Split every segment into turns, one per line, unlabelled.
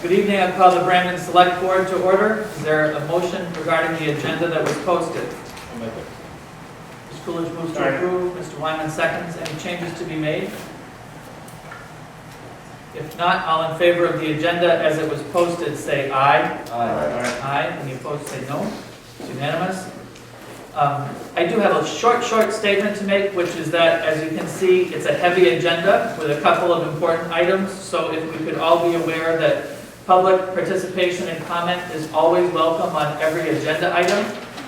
Good evening. I call the Brandon Select Board to order. Is there a motion regarding the agenda that was posted?
I'll make it.
Mr. Coolidge moves to approve. Mr. Wyman seconds. Any changes to be made? If not, all in favor of the agenda as it was posted, say aye.
Aye.
Aye. Any opposed, say no. It's unanimous. I do have a short statement to make, which is that, as you can see, it's a heavy agenda with a couple of important items. So if we could all be aware that public participation and comment is always welcome on every agenda item,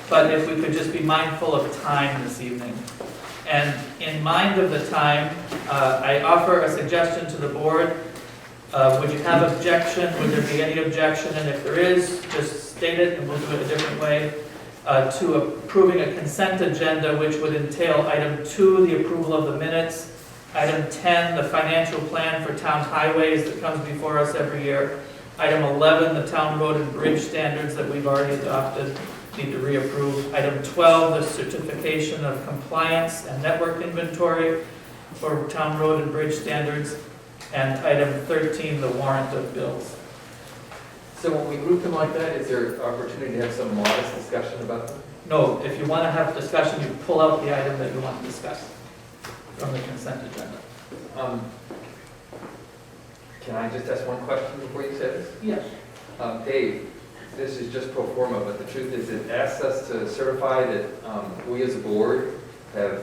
but if we could just be mindful of time this evening. And in mind of the time, I offer a suggestion to the board. Would you have objection? Would there be any objection? And if there is, just state it and we'll do it a different way. To approving a consent agenda, which would entail item 2, the approval of the minutes, item 10, the financial plan for town highways that comes before us every year, item 11, the town road and bridge standards that we've already adopted, need to reapprove, item 12, the certification of compliance and network inventory for town road and bridge standards, and item 13, the warrant of bills.
So when we group them like that, is there opportunity to have some modest discussion about them?
No, if you want to have discussion, you pull out the item that you want to discuss from the consent agenda.
Can I just ask one question before you say this?
Yes.
Dave, this is just pro forma, but the truth is it asks us to certify that we as a board have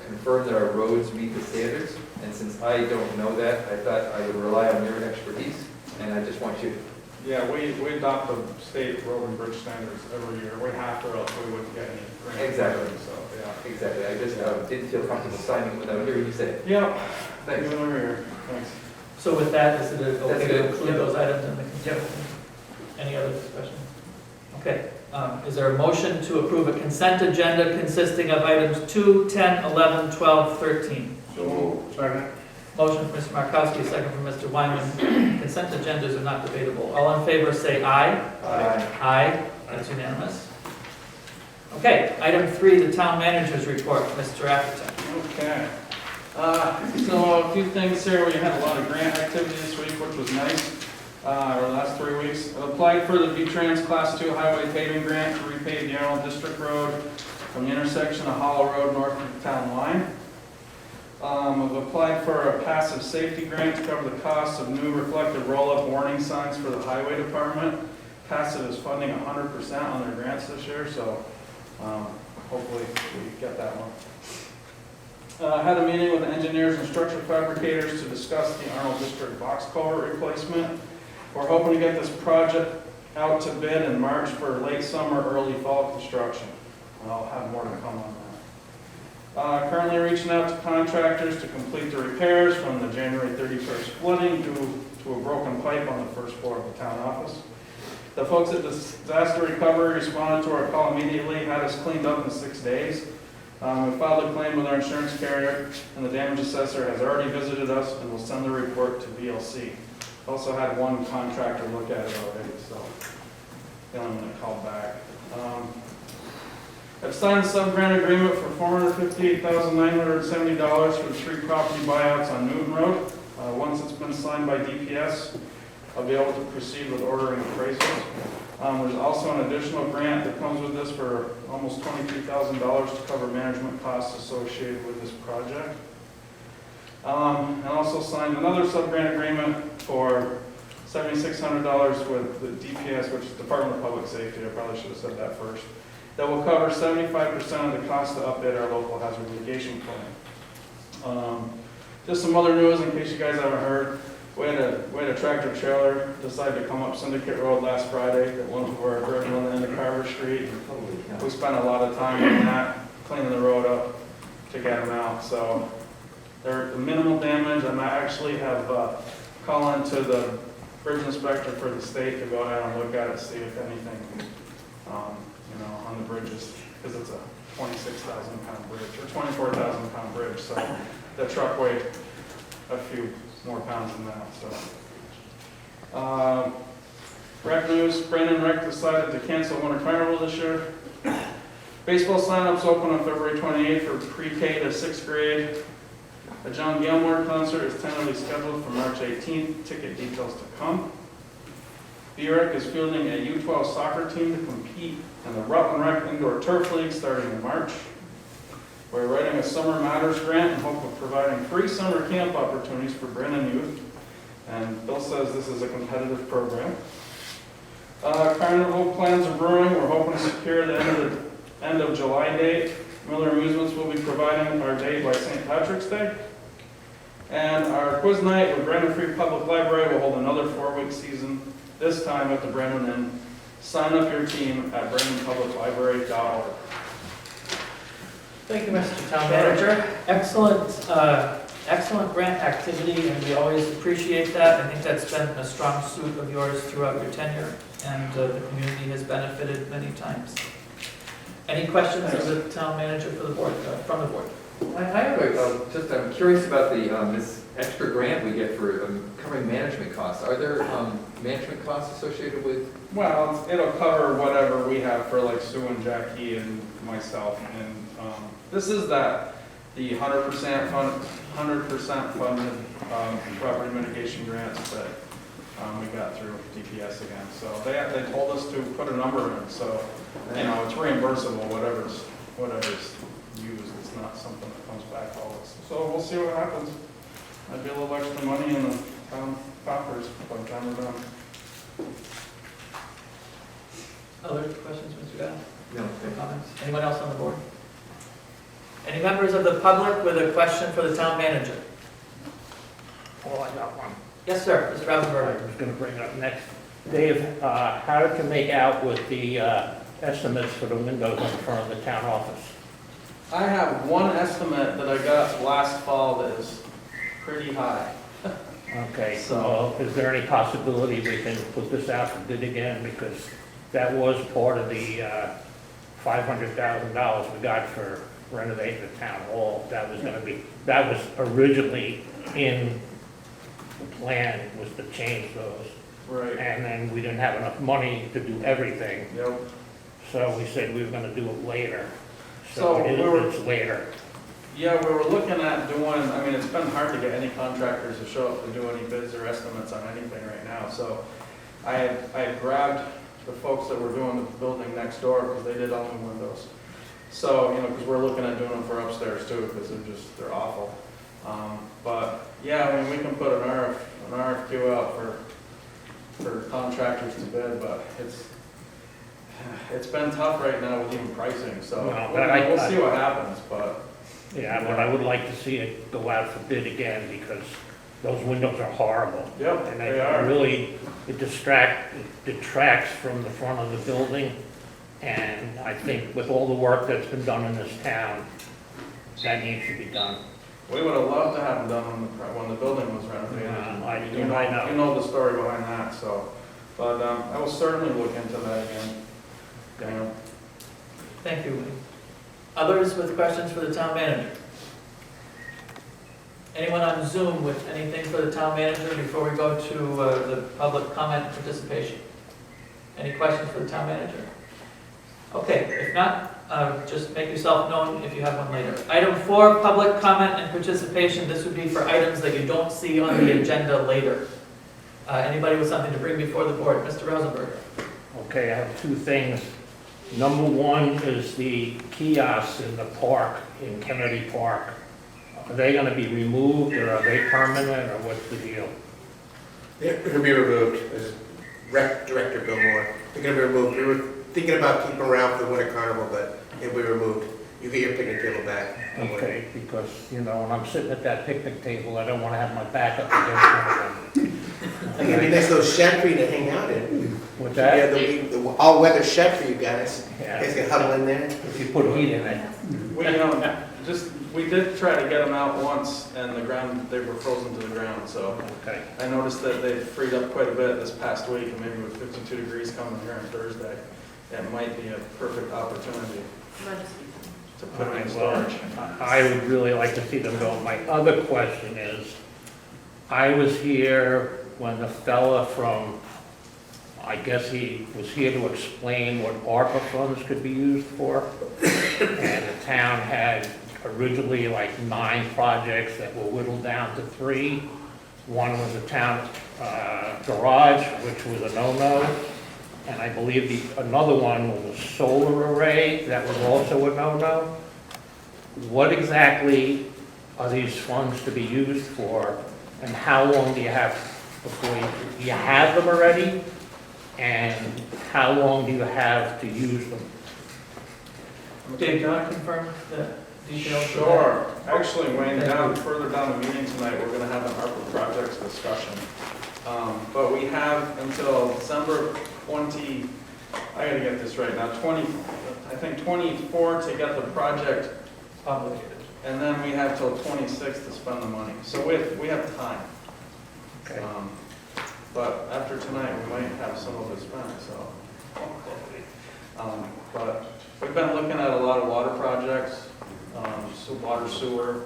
confirmed that our roads meet the standards. And since I don't know that, I thought I would rely on your expertise. And I just want you.
Yeah, we adopt the state road and bridge standards every year. We have to, or else we wouldn't get any grant.
Exactly.
So, yeah.
Exactly. I just didn't feel comfortable signing without hearing you say it.
Yeah.
Thanks.
Even over here. Thanks.
So with that, is it
That's
okay to
good.
include
Yep.
those items in the consent? Any other discussion? Okay. Is there a motion to approve a consent agenda consisting of items 2, 10, 11, 12, 13?
So, second.
Motion from Mr. Markowski, second from Mr. Wyman. Consent agendas are not debatable. All in favor say aye.
Aye.
Aye. That's unanimous. Okay, item 3, the town manager's report. Mr. Atherton.
Okay. So a few things here. We had a lot of grant activity this week, which was nice. Or the last 3 weeks. I applied for the V-Trans Class 2 Highway Paving Grant to repave the Arnold District Road from the intersection of Hollow Road north of the town line. I've applied for a passive safety grant to cover the cost of new reflective roll-up warning signs for the highway department. Passive is funding 100% on their grants this year, so hopefully we get that one. I had a meeting with engineers and structure fabricators to discuss the Arnold District box culvert replacement. We're hoping to get this project out to bid in March for late summer, early fall construction. I'll have more to come on that. Currently reaching out to contractors to complete the repairs from the January 31st flooding due to a broken pipe on the first floor of the town office. The folks at Disaster Recovery responded to our call immediately, had us cleaned up in 6 days. We filed a claim with our insurance carrier, and the damage assessor has already visited us and will send the report to V.S.A. Also had one contractor look at it already, so the only one that called back. I've signed a sub-grant agreement for $458,970 for the 3 property buyouts on Newton Road. Once it's been signed by DPS, I'll be able to proceed with ordering appraisals. There's also an additional grant that comes with this for almost $23,000 to cover management costs associated with this project. And also signed another sub-grant agreement for $7,600 with the DPS, which is Department of Public Safety. I probably should have said that first. That will cover 75% of the cost to update our local hazard mitigation plan. Just some other news in case you guys haven't heard. We had a tractor trailer decide to come up Syndicate Road last Friday that went over driven on the end of Carver Street. We spent a lot of time on that, cleaning the road up to get them out. So they're minimal damage. I might actually have call into the bridge inspector for the state to go down and look at it, see if anything, on the bridges, because it's a 26,000-pound bridge or 24,000-pound bridge. So the truck weighed a few more pounds than that. So, rec news: Brandon Rec decided to cancel Winter Carnival this year. Baseball signups open on February 28th for pre-K to 6th grade. A John Gilmore concert is tentatively scheduled for March 18th. Ticket details to come. V.S.A is fielding a U12 soccer team to compete in the Rutland Rec Indoor Turf League starting in March. We're writing a Summer Matters grant in hope of providing free summer camp opportunities for Brandon youth. And Bill says this is a competitive program. Carnival plans are brewing. We're hoping to secure the end of July date. Miller Amusements will be providing our date by St. Patrick's Day. And our quiz night with Brandon Free Public Library will hold another 4-week season, this time at the Brandon Inn. Sign up your team at brandonpubliclibrary.org.
Thank you, Mr. Town Manager. Excellent grant activity, and we always appreciate that. I think that's been a strong suit of yours throughout your tenure, and the community has benefited many times. Any questions of the Town Manager for the board, from the board?
I have I'm curious about this extra grant we get for covering management costs. Are there management costs associated with?
Well, it'll cover whatever we have for like Sue and Jackie and myself. And this is the 100% funded property mitigation grants that we got through DPS again. So they told us to put a number in. So it's reimbursable, whatever's used. It's not something that comes back always. So we'll see what happens. Might be a little extra money in the town coffers by the time we're done.
Other questions, Mr. Gao?
No.
Or comments? Anyone else on the board? Any members of the public with a question for the Town Manager?
Oh, I got one.
Yes, sir. Mr.
I
Rosenberg.
was going to bring it up next. Dave, how did you make out with the estimates for the windows in front of the town office?
I have one estimate that I got last fall that is pretty high.
Okay,
So-
so is there any possibility we can put this out for bid again? Because that was part of the $500,000 we got for renovating the town hall. That was originally in the plan, was to change those.
Right.
And then we didn't have enough money to do everything,
Yep.
so we said we were going to do it later.
So
It's later.
Yeah, we were looking at doing, it's been hard to get any contractors to show up to do any bids or estimates on anything right now. So I had grabbed the folks that were doing the building next door because they did only windows. So, because we're looking at doing them for upstairs too, because they're awful. But yeah, we can put an RFQ out for contractors to bid, but it's been tough right now with even pricing, so
No, but
we'll see what happens, but.
Yeah, but I would like to see it go out for bid again because those windows are horrible.
Yep,
And
they are.
it detracts from the front of the building. And I think with all the work that's been done in this town, that needs to be done.
We would have loved to have them done when the building was renovated.
Yeah, I know.
You know the story behind that, so. But I will certainly look into that again.
Thank you. Others with questions for the Town Manager? Anyone on Zoom with anything for the Town Manager before we go to the public comment and participation? Any questions for the Town Manager? Okay, if not, just make yourself known if you have one later. Item 4, public comment and participation. This would be for items that you don't see on the agenda later. Anybody with something to bring before the board? Mr. Rosenberg.
Okay, I have two things. Number one is the kiosks in the park, in Kennedy Park. Are they going to be removed or are they permanent or what's the deal?
They're going to be removed, as Rec Director Bill Moore. They're going to be removed. We were thinking about keeping them around for the Winter Carnival, but they'll be removed. You get your picnic table back.
Okay, because, when I'm sitting at that picnic table, I don't want to have my back up against one of them.
It'd be a nice little shed for you to hang out in.
What's
Yeah,
that?
the all-weather shed for you guys. You
Yeah,
guys can huddle in there.
if you put heat in it.
We did try to get them out once, and they were frozen to the ground, so.
Okay.
I noticed that they freed up quite a bit this past week, and maybe with 52 degrees coming here on Thursday, that might be a perfect opportunity to put them in storage.
I would really like to see them go. My other question is, I was here when the fella from, I guess he was here to explain what ARPA funds could be used for. And the town had originally like 9 projects that were whittled down to 3. One was a town garage, which was a no-no, and I believe another one was a solar array that was also a no-no. What exactly are these funds to be used for, and how long do you have before you have them already, and how long do you have to use them?
Dave, do you want to confirm the details? of that?
Sure. Actually, Wayne, further down the meeting tonight, we're going to have an ARPA projects discussion. But we have until December 20, I got to get this right now, 20, I think 24 to get the project
Obligated.
and then we have till 26 to spend the money. So we have time.
Okay.
But after tonight, we might have some of it spent, so. But we've been looking at a lot of water projects, water sewer,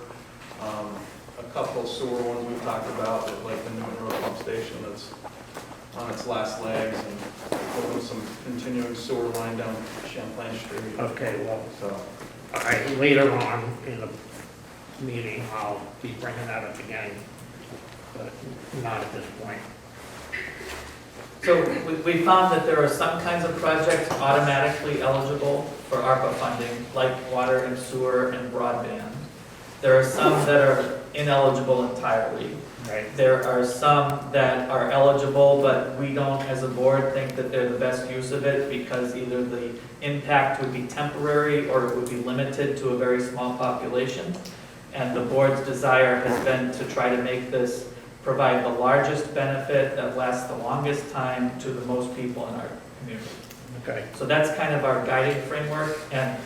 a couple sewer ones we've talked about, like the Newton Road pump station that's on its last legs, and there was some continuing sewer line down Champlain Street.
Okay, well,
So,
later on in the meeting, I'll be bringing that up again, but not at this point.
So we found that there are some kinds of projects automatically eligible for ARPA funding, like water and sewer and broadband. There are some that are ineligible entirely.
Right.
There are some that are eligible, but we don't, as a board, think that they're the best use of it because either the impact would be temporary or it would be limited to a very small population. And the board's desire has been to try to make this provide the largest benefit that lasts the longest time to the most people in our community.
Okay.
So that's kind of our guiding framework, and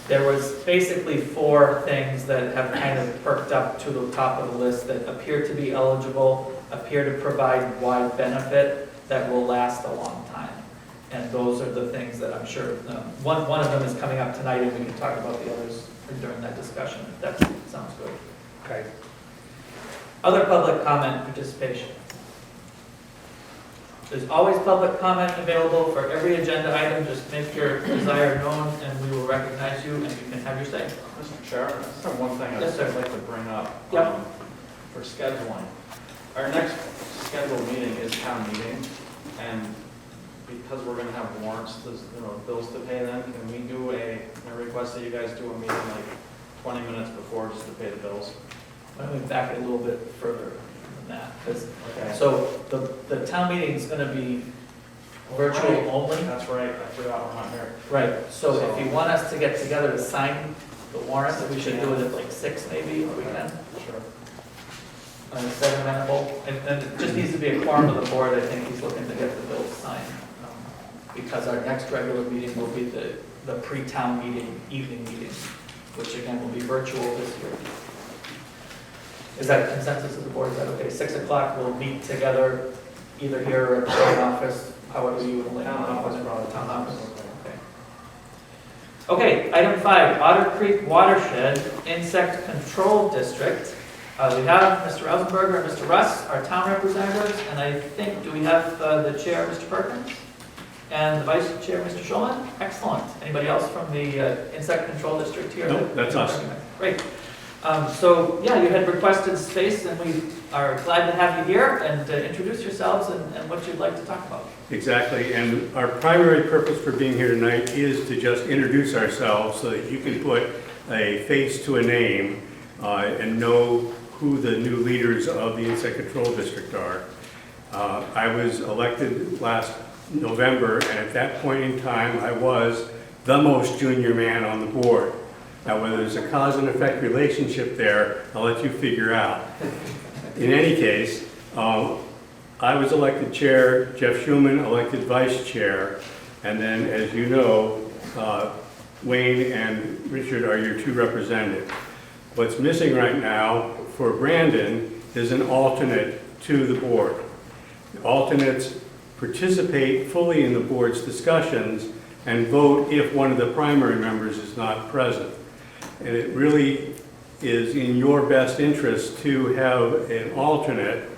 there was basically 4 things that have kind of perked up to the top of the list that appear to be eligible, appear to provide wide benefit that will last a long time. And those are the things that I'm sure, one of them is coming up tonight, and we can talk about the others during that discussion, if that sounds good.
Okay.
Other public comment participation. There's always public comment available for every agenda item. Just make your desire known and we will recognize you and you can have your say.
Mr. Chair, I just have one thing I'd
Yes, sir.
like to bring up.
Yep.
For scheduling. Our next scheduled meeting is town meeting, and because we're gonna have warrants, bills to pay then, can we do a request that you guys do a meeting like 20 minutes before just to pay the bills?
Why don't we back it a little bit further than that? 'Cause-
Okay.
So the town meeting is going to be virtual
Right.
only.
That's right, I forgot we're not here.
Right. So if you want us to get together to sign the warrant, we should do it at like 6 maybe, if we can.
Sure.
Is that amenable? And it just needs to be a quorum of the board. I think he's looking to get the bills signed. Because our next regular meeting will be the pre-town meeting, evening meeting, which again will be virtual this year. Is that consensus of the board? Is that okay? 6 o'clock, we'll meet together either here or at the town office, however you would like.
Town office, probably.
Town office, okay. Okay, item 5, Otter Creek Watershed Insect Control District. We have Mr. Rosenberger and Mr. Russ, our town representatives, and I think, do we have the chair, Mr. Perkins? And the vice chair, Mr. Schulman? Excellent. Anybody else from the Insect Control District here?
No, that's us.
Great. So, yeah, you had requested space, and we are glad to have you here, and introduce yourselves and what you'd like to talk about.
Exactly, and our primary purpose for being here tonight is to just introduce ourselves so that you can put a face to a name and know who the new leaders of the Insect Control District are. I was elected last November, and at that point in time, I was the most junior man on the board. Now, whether there's a cause and effect relationship there, I'll let you figure out. In any case, I was elected chair, Jeff Schulman elected vice chair, and then, as you know, Wayne and Richard are your 2 representatives. What's missing right now for Brandon is an alternate to the board. The alternates participate fully in the board's discussions and vote if one of the primary members is not present. And it really is in your best interest to have an alternate,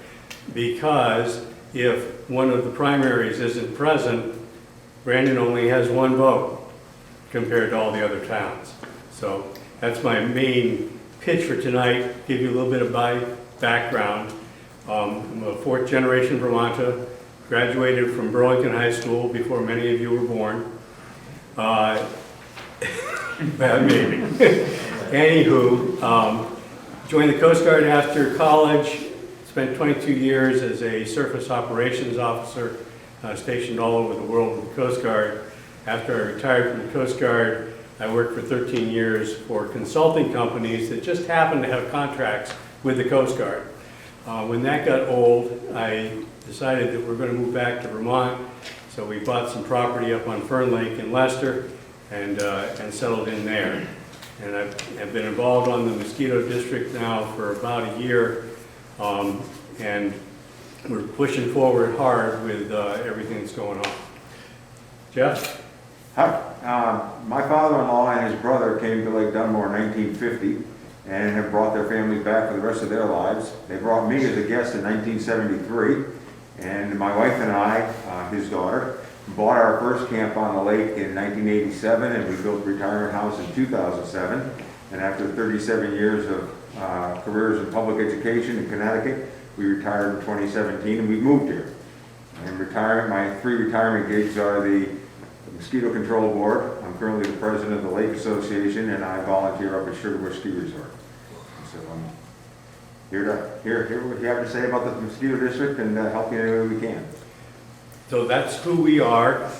because if one of the primaries isn't present, Brandon only has 1 vote compared to all the other towns. So that's my main pitch for tonight, give you a little bit of background. I'm a fourth generation Vermonter, graduated from Burlington High School before many of you were born. Well, maybe. Anywho, joined the Coast Guard after college, spent 22 years as a surface operations officer, stationed all over the world with the Coast Guard. After I retired from the Coast Guard, I worked for 13 years for consulting companies that just happened to have contracts with the Coast Guard. When that got old, I decided that we're going to move back to Vermont, so we bought some property up on Fern Lake in Leicester and settled in there. And I've been involved on the mosquito district now for about a year, and we're pushing forward hard with everything that's going on. Jeff?
Hi. My father-in-law and his brother came to Lake Dunmore in 1950 and have brought their families back for the rest of their lives. They brought me as a guest in 1973, and my wife and I, his daughter, bought our first camp on the lake in 1987, and we built a retirement house in 2007. And after 37 years of careers in public education in Connecticut, we retired in 2017, and we moved here. And retirement, my 3 retirement gigs are the Mosquito Control Board. I'm currently the president of the Lake Association, and I volunteer up at Sugarbush Ski Resort. So I'm here to hear what you have to say about the mosquito district and help you any way we can.
So that's who we are.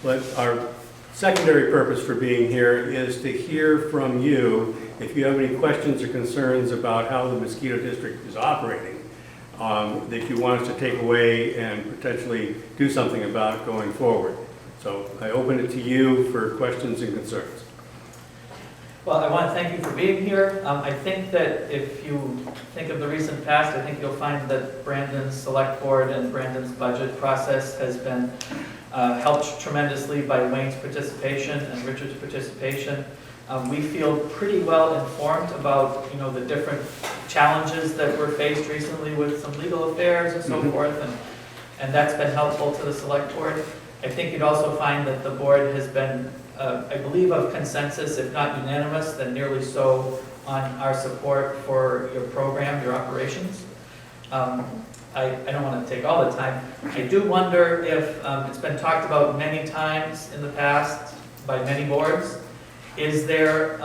But our secondary purpose for being here is to hear from you if you have any questions or concerns about how the mosquito district is operating, that you want us to take away and potentially do something about going forward. So I open it to you for questions and concerns.
Well, I want to thank you for being here. I think that if you think of the recent past, I think you'll find that Brandon's select board and Brandon's budget process has been helped tremendously by Wayne's participation and Richard's participation. We feel pretty well informed about, the different challenges that were faced recently with some legal affairs and so forth, and that's been helpful to the select board. I think you'd also find that the board has been, I believe, of consensus, if not unanimous, then nearly so, on our support for your program, your operations. I don't want to take all the time. I do wonder if, it's been talked about many times in the past by many boards, is there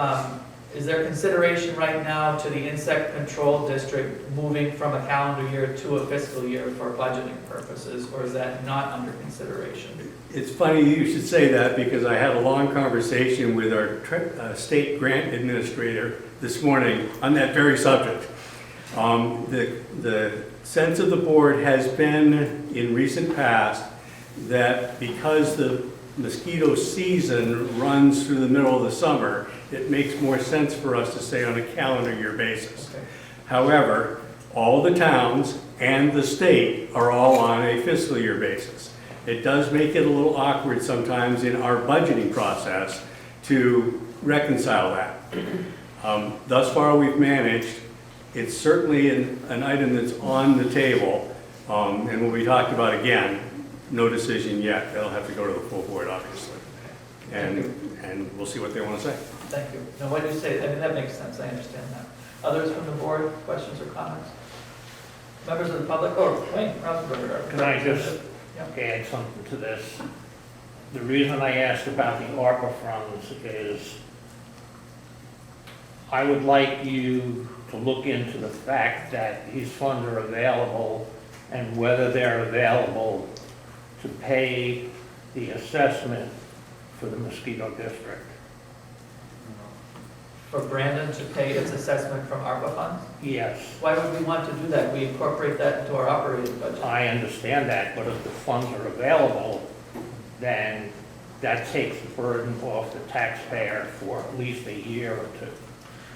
consideration right now to the insect control district moving from a calendar year to a fiscal year for budgeting purposes, or is that not under consideration?
It's funny you should say that because I had a long conversation with our state grant administrator this morning on that very subject. The sense of the board has been in recent past that because the mosquito season runs through the middle of the summer, it makes more sense for us to stay on a calendar year basis.
Okay.
However, all the towns and the state are all on a fiscal year basis. It does make it a little awkward sometimes in our budgeting process to reconcile that. Thus far we've managed. It's certainly an item that's on the table and will be talked about again. No decision yet. They'll have to go to the full board, obviously. And we'll see what they want to say.
Thank you. No, what you say, that makes sense. I understand that. Others from the board, questions or comments? Members of the public? Oh, Wayne Rosenberger.
Can I just
Yeah.
add something to this? The reason I asked about the ARPA funds is I would like you to look into the fact that these funds are available and whether they're available to pay the assessment for the mosquito district.
For Brandon to pay its assessment from ARPA funds?
Yes,
Why would we want to do that? We incorporate that into our operating budget.
I understand that, but if the funds are available, then that takes the burden off the taxpayer for at least a year or two.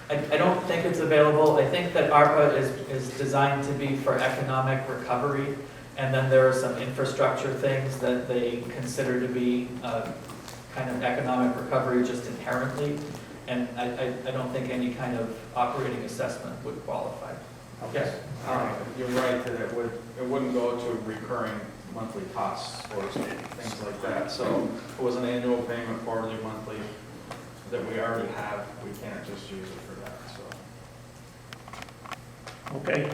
I don't think it's available. I think that ARPA is designed to be for economic recovery, and then there are some infrastructure things that they consider to be kind of economic recovery just inherently, and I don't think any kind of operating assessment would qualify. Yes?
You're right that it wouldn't go to recurring monthly costs or things like that. So it was an annual payment, quarterly, monthly, that we already have. We can't just use it for that, so.
Okay?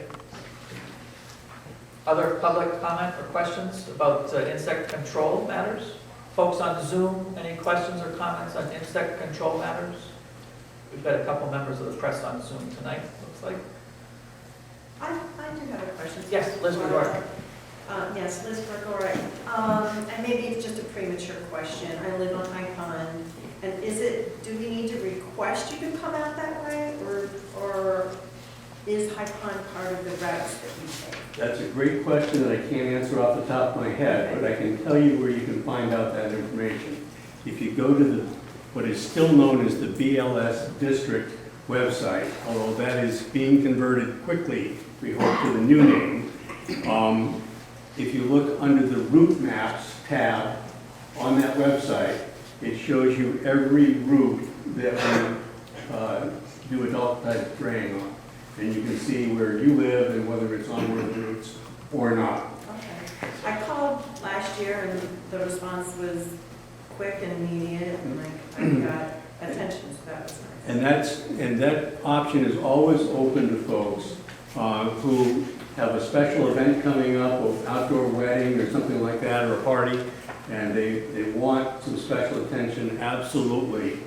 Other public comment or questions about insect control matters? Folks on Zoom, any questions or comments on insect control matters? We've got a couple members of the press on Zoom tonight, looks like.
I do have a question.
Yes, Liz Gregor.
Yes, Liz Gregor. And maybe it's just a premature question. I live on High Pond. And do we need to request you to come out that way? Or is High Pond part of the routes that you take?
That's a great question that I can't answer off the top of my head, but I can tell you where you can find out that information. If you go to what is still known as the BLS District website, although that is being converted quickly, we hope, to the new name. If you look under the route maps tab on that website, it shows you every route that we do adult type spraying on. And you can see where you live and whether it's on one of the routes or not.
Okay. I called last year and the response was quick and immediate and I got attention, so that was nice.
And that option is always open to folks who have a special event coming up, an outdoor wedding or something like that, or a party, and they want some special attention. Absolutely.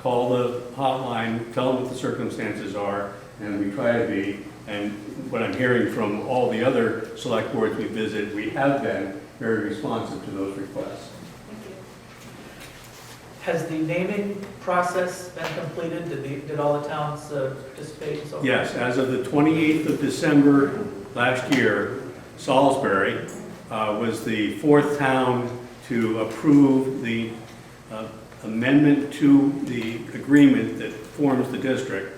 Call the hotline, tell them what the circumstances are, and we try to be. And what I'm hearing from all the other select boards we visit, we have been very responsive to those requests.
Thank you.
Has the naming process been completed? Did all the towns participate and so forth?
Yes, as of the 28th of December last year, Salisbury was the fourth town to approve the amendment to the agreement that forms the district,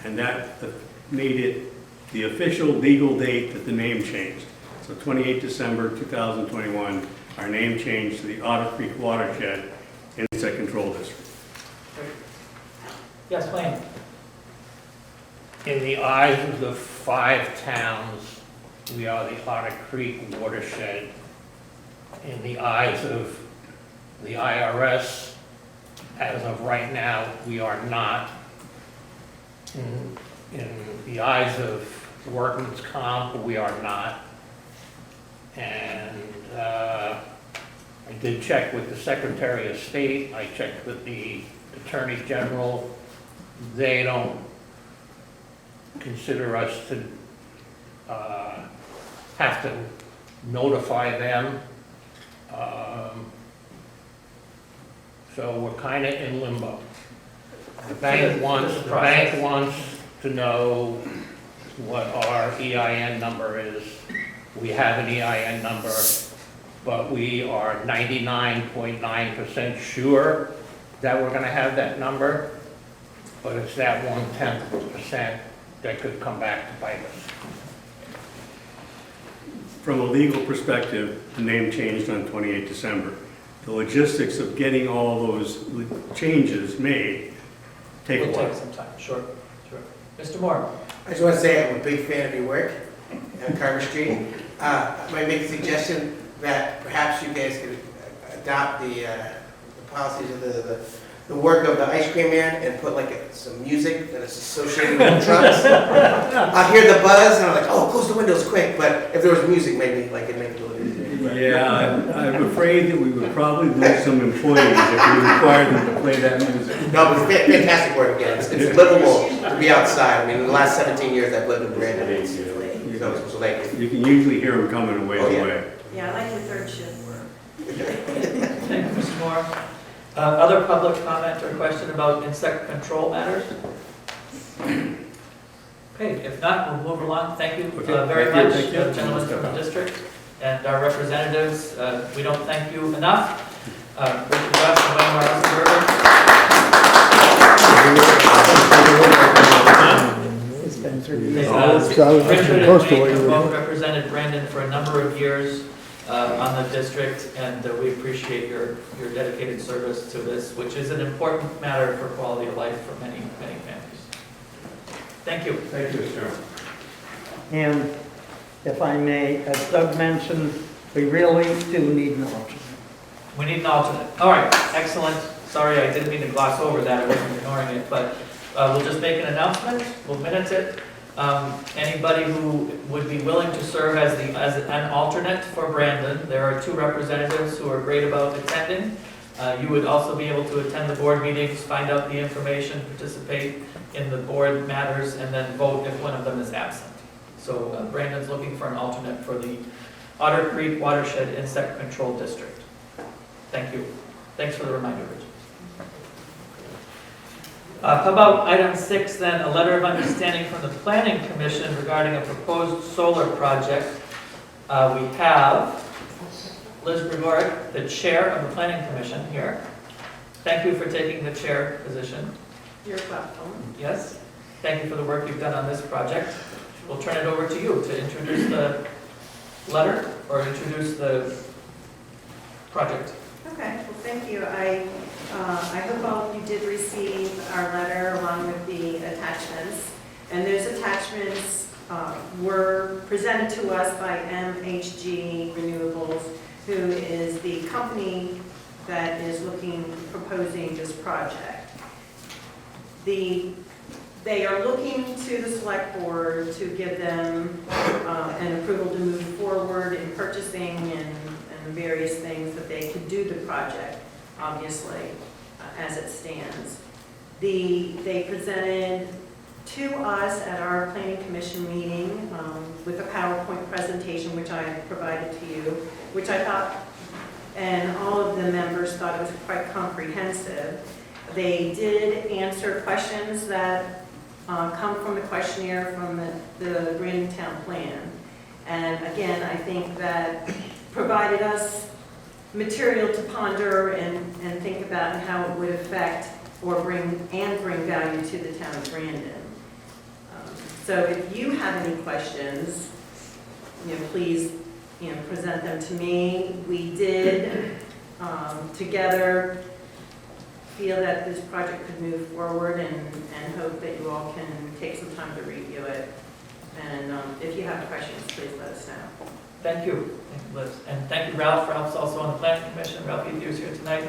and that made it the official legal date that the name changed. So 28 December 2021, our name changed to the Otter Creek Watershed Insect Control District.
Yes, Wayne?
In the eyes of the 5 towns, we are the Otter Creek watershed. In the eyes of the IRS, as of right now, we are not. In the eyes of workman's comp, we are not. And I did check with the Secretary of State, I checked with the Attorney General. They don't consider us to have to notify them. So we're kind of in limbo. The bank wants to know what our EIN number is. We have an EIN number, but we are 99.9% sure that we're going to have that number, but it's that 0.1% that could come back to bite us.
From a legal perspective, the name changed on 28 December. The logistics of getting all those changes made take a
Will
while.
take some time, sure. Mr. Moore?
I just want to say I'm a big fan of your work on Carver Street. I might make a suggestion that perhaps you guys could adopt the policies of the work of the ice cream man and put like some music that is associated with the trucks. I'll hear the buzz and I'm like, oh, close the windows quick. But if there was music, maybe like it'd make it a little easier.
Yeah, I'm afraid that we would probably lose some employees if we required them to play that music.
No, but it's fantastic work again. It's livable to be outside. I mean, in the last 17 years I've lived in Brandon. So thank you.
You can usually hear them coming a ways away.
Yeah, I like the third shift work.
Thank you, Mr. Moore. Other public comment or question about insect control matters? Okay, if not, we'll move along. Thank you very much, gentlemen from the district and our representatives. We don't thank you enough. Richard West and Wayne Morrison. Richard and Wayne have both represented Brandon for a number of years on the district, and we appreciate your dedicated service to this, which is an important matter for quality of life for many, many families. Thank you.
Thank you, sir.
And if I may, as Doug mentioned, we really do need an alternate.
We need an alternate. All right, excellent. Sorry, I didn't mean to gloss over that. I wasn't ignoring it, but we'll just make an announcement. We'll minute it. Anybody who would be willing to serve as an alternate for Brandon, there are 2 representatives who are great about attending. You would also be able to attend the board meetings, find out the information, participate in the board matters, and then vote if one of them is absent. So Brandon's looking for an alternate for the Otter Creek Watershed Insect Control District. Thank you. Thanks for the reminder, Rich. How about item 6 then, a letter of understanding from the Planning Commission regarding a proposed solar project. We have Liz Gregoric, the chair of the Planning Commission here. Thank you for taking the chair position.
You're welcome.
Yes. Thank you for the work you've done on this project. We'll turn it over to you to introduce the letter or introduce the project.
Okay, well, thank you. I hope all of you did receive our letter along with the attachments. And those attachments were presented to us by MHG Renewables, who is the company that is proposing this project. They are looking to the select board to give them an approval to move forward in purchasing and various things that they could do the project, obviously, as it stands. They presented to us at our planning commission meeting with a PowerPoint presentation, which I provided to you, which I thought, and all of the members thought it was quite comprehensive. They did answer questions that come from the questionnaire from the Brandon Town Plan. And again, I think that provided us material to ponder and think about and how it would affect or bring value to the town of Brandon. So if you have any questions, please, present them to me. We did together feel that this project could move forward and hope that you all can take some time to review it. And if you have questions, please let us know.
Thank you. Thank you, Liz. And thank you, Ralph. Ralph's also on the Planning Commission. Ralph Ethere's here tonight.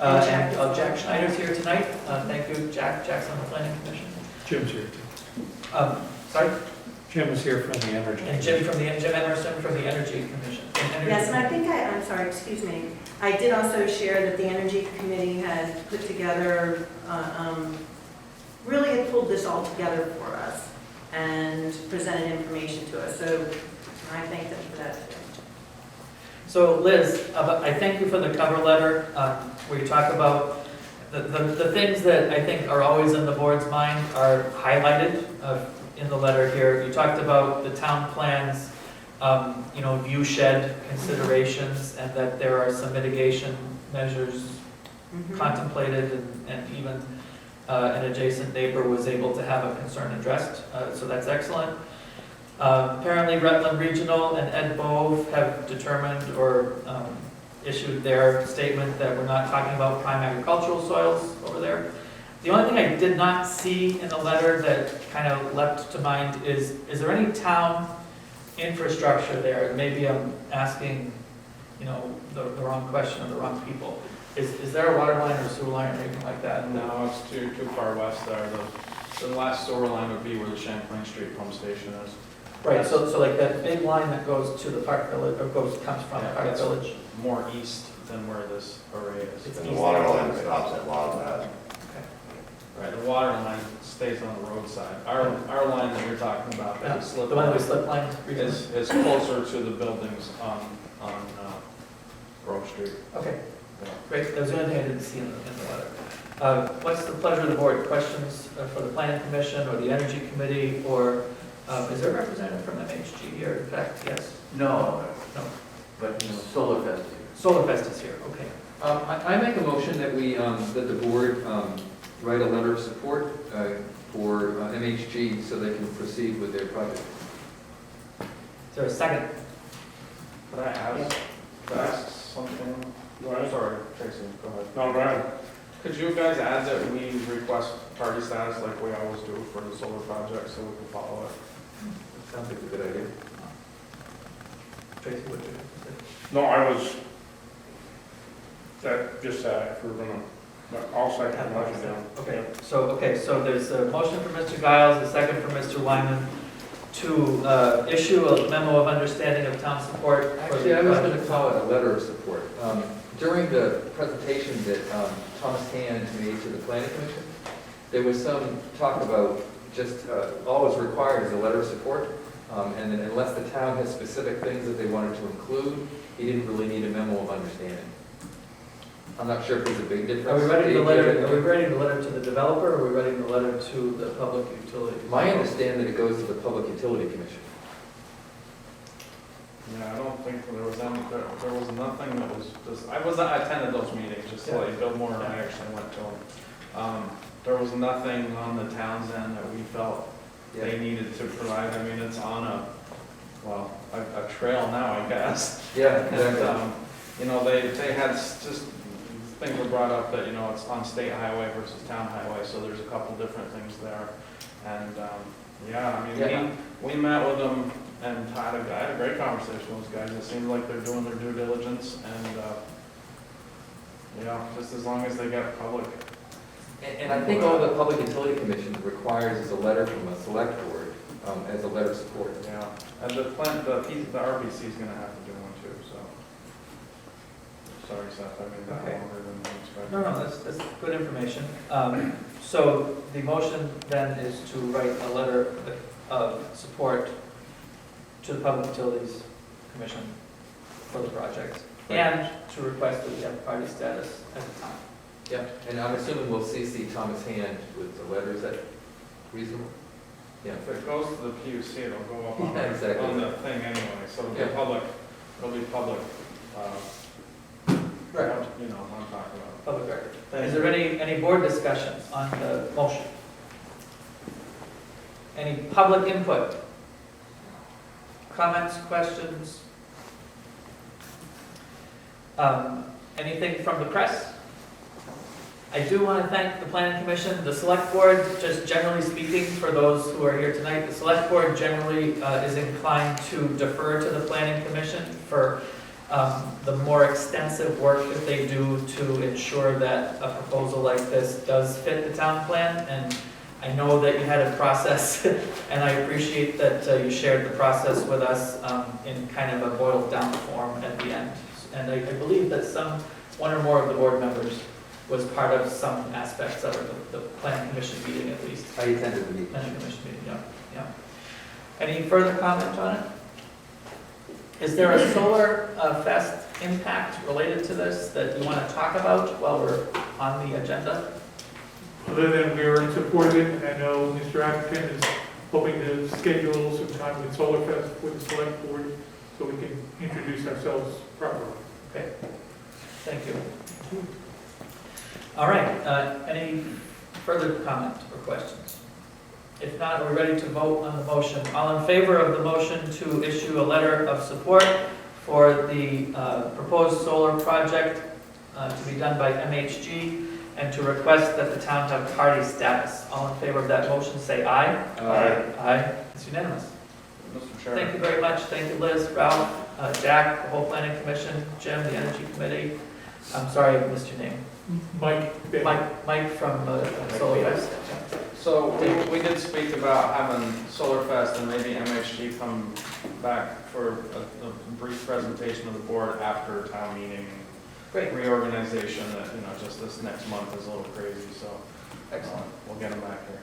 And Jack Schneider's here tonight. Thank you, Jack. Jack's on the Planning Commission.
Jim's here too.
Sorry?
Jim is here from the Energy.
And Jim Emerson from the Energy Commission.
Yes, and I think I'm sorry, excuse me. I did also share that the Energy Committee had put together, really had pulled this all together for us and presented information to us. So I thank them for that too.
So Liz, I thank you for the cover letter where you talk about the things that I think are always in the board's mind are highlighted in the letter here. You talked about the town plans, view shed considerations, and that there are some mitigation measures contemplated, and even an adjacent neighbor was able to have a concern addressed, so that's excellent. Apparently Rutland Regional and Ed Bove have determined or issued their statement that we're not talking about prime agricultural soils over there. The only thing I did not see in the letter that kind of leapt to mind is there any town infrastructure there? Maybe I'm asking, the wrong question of the wrong people. Is there a water line or sewer line or anything like that?
No, it's too far west there. The last sewer line would be where the Champlain Street pump station is.
Right, so like that big line that goes to the Park Village, or comes from the Park
that's
Village?
more east than where this array is.
And the water line stops at Wildcat.
Right, the water line stays on the roadside. Our line that you're talking about,
Yeah,
that slip
the one
line,
that we slip lined recently?
is closer to the buildings on Grove Street.
Okay, great, that was the only thing I didn't see in the letter. What's the pleasure of the board? Questions for the Planning Commission or the Energy Committee, or is there a representative from MHG here? In fact, yes?
No,
No.
but Solar Fest.
Solarfest is here, okay.
I make a motion that that the board write a letter of support for MHG so they can proceed with their project.
Is there a second?
Could I ask something? Sorry, Tracy, go ahead.
No, Brian.
Could you guys add that we request party status like we always do for the solar project so we can follow it?
Sounds like a good idea.
Tracy, what do you
No, I was, that, just that, if we're gonna
But I'll second the motion now.
Okay, so there's a motion for Mr. Giles, a second for Mr. Wyman to issue a memo of understanding of town support. for
Actually,
the
I was
project.
going to call it a letter of support. During the presentation that Thomas Hand made to the planning commission, there was some talk about just all that's required is a letter of support. And then unless the town has specific things that they wanted to include, he didn't really need a memo of understanding. I'm not sure if there's a big difference.
Are we writing the letter to the developer, or are we writing the letter to the public utility?
My understanding that it goes to the Public Utility Commission.
Yeah, I don't think there was any, there was nothing that was just, I attended those meetings, just like Bill Moore and I actually went to them. There was nothing on the town's end that we felt they needed to provide. I mean, it's on a trail now, I guess.
Yeah,
And, you know, they had just, things were brought up that, you know, it's on state highway versus town highway, so there's a couple different things there. And, yeah, I mean, we met with them and I had a great conversation with those guys. It seems like they're doing their due diligence and, yeah, just as long as they get public.
And I think all the Public Utility Commission requires is a letter from a select board as a letter of support.
Yeah, and the RBC is gonna have to do one too, so. Sorry, Seth, I made that
Okay.
longer than you expected.
No, that's good information. So the motion then is to write a letter of support to the Public Utilities Commission for the project, and to request that we have party status at the time.
Yeah, and I'm assuming we'll CC Thomas Hand with the letter, is that reasonable? Yeah.
If it goes to the PUC, it'll go up on
Yeah, exactly.
on the thing anyway, so it'll be
Yeah.
public,
Right.
you know, what I'm talking about.
Public record. Is there any board discussion on the motion? Any public input? Comments, questions? Anything from the press? I do want to thank the planning commission, the select board, just generally speaking, for those who are here tonight, the select board generally is inclined to defer to the planning commission for the more extensive work that they do to ensure that a proposal like this does fit the town plan. And I know that you had a process, and I appreciate that you shared the process with us in kind of a boiled down form at the end. And I believe that one or more of the board members was part of some aspects of the planning commission meeting at least.
I attended the meeting.
Planning commission meeting, yeah. Any further comment on it? Is there a solar fest impact related to this that you want to talk about while we're on the agenda?
Other than we are in support of it, and I know Mr. Atherton is hoping to schedule some time with Solar Fest with the select board so we can introduce ourselves properly.
Okay, thank you. All right, any further comment or questions? If not, are we ready to vote on the motion? All in favor of the motion to issue a letter of support for the proposed solar project to be done by MHG and to request that the town have party status? All in favor of that motion, say aye.
Aye.
Aye, it's unanimous.
Mr. Chair.
Thank you very much. Thank you, Liz, Ralph, Jack, the whole planning commission, Jim, the energy committee. I'm sorry, I missed your name.
Mike?
Mike from Solar Fest.
So we did speak about having Solar Fest and maybe MHG come back for a brief presentation of the board after town meeting.
Great.
Reorganization that, you know, just this next month is a little crazy, so
Excellent.
we'll get them back here.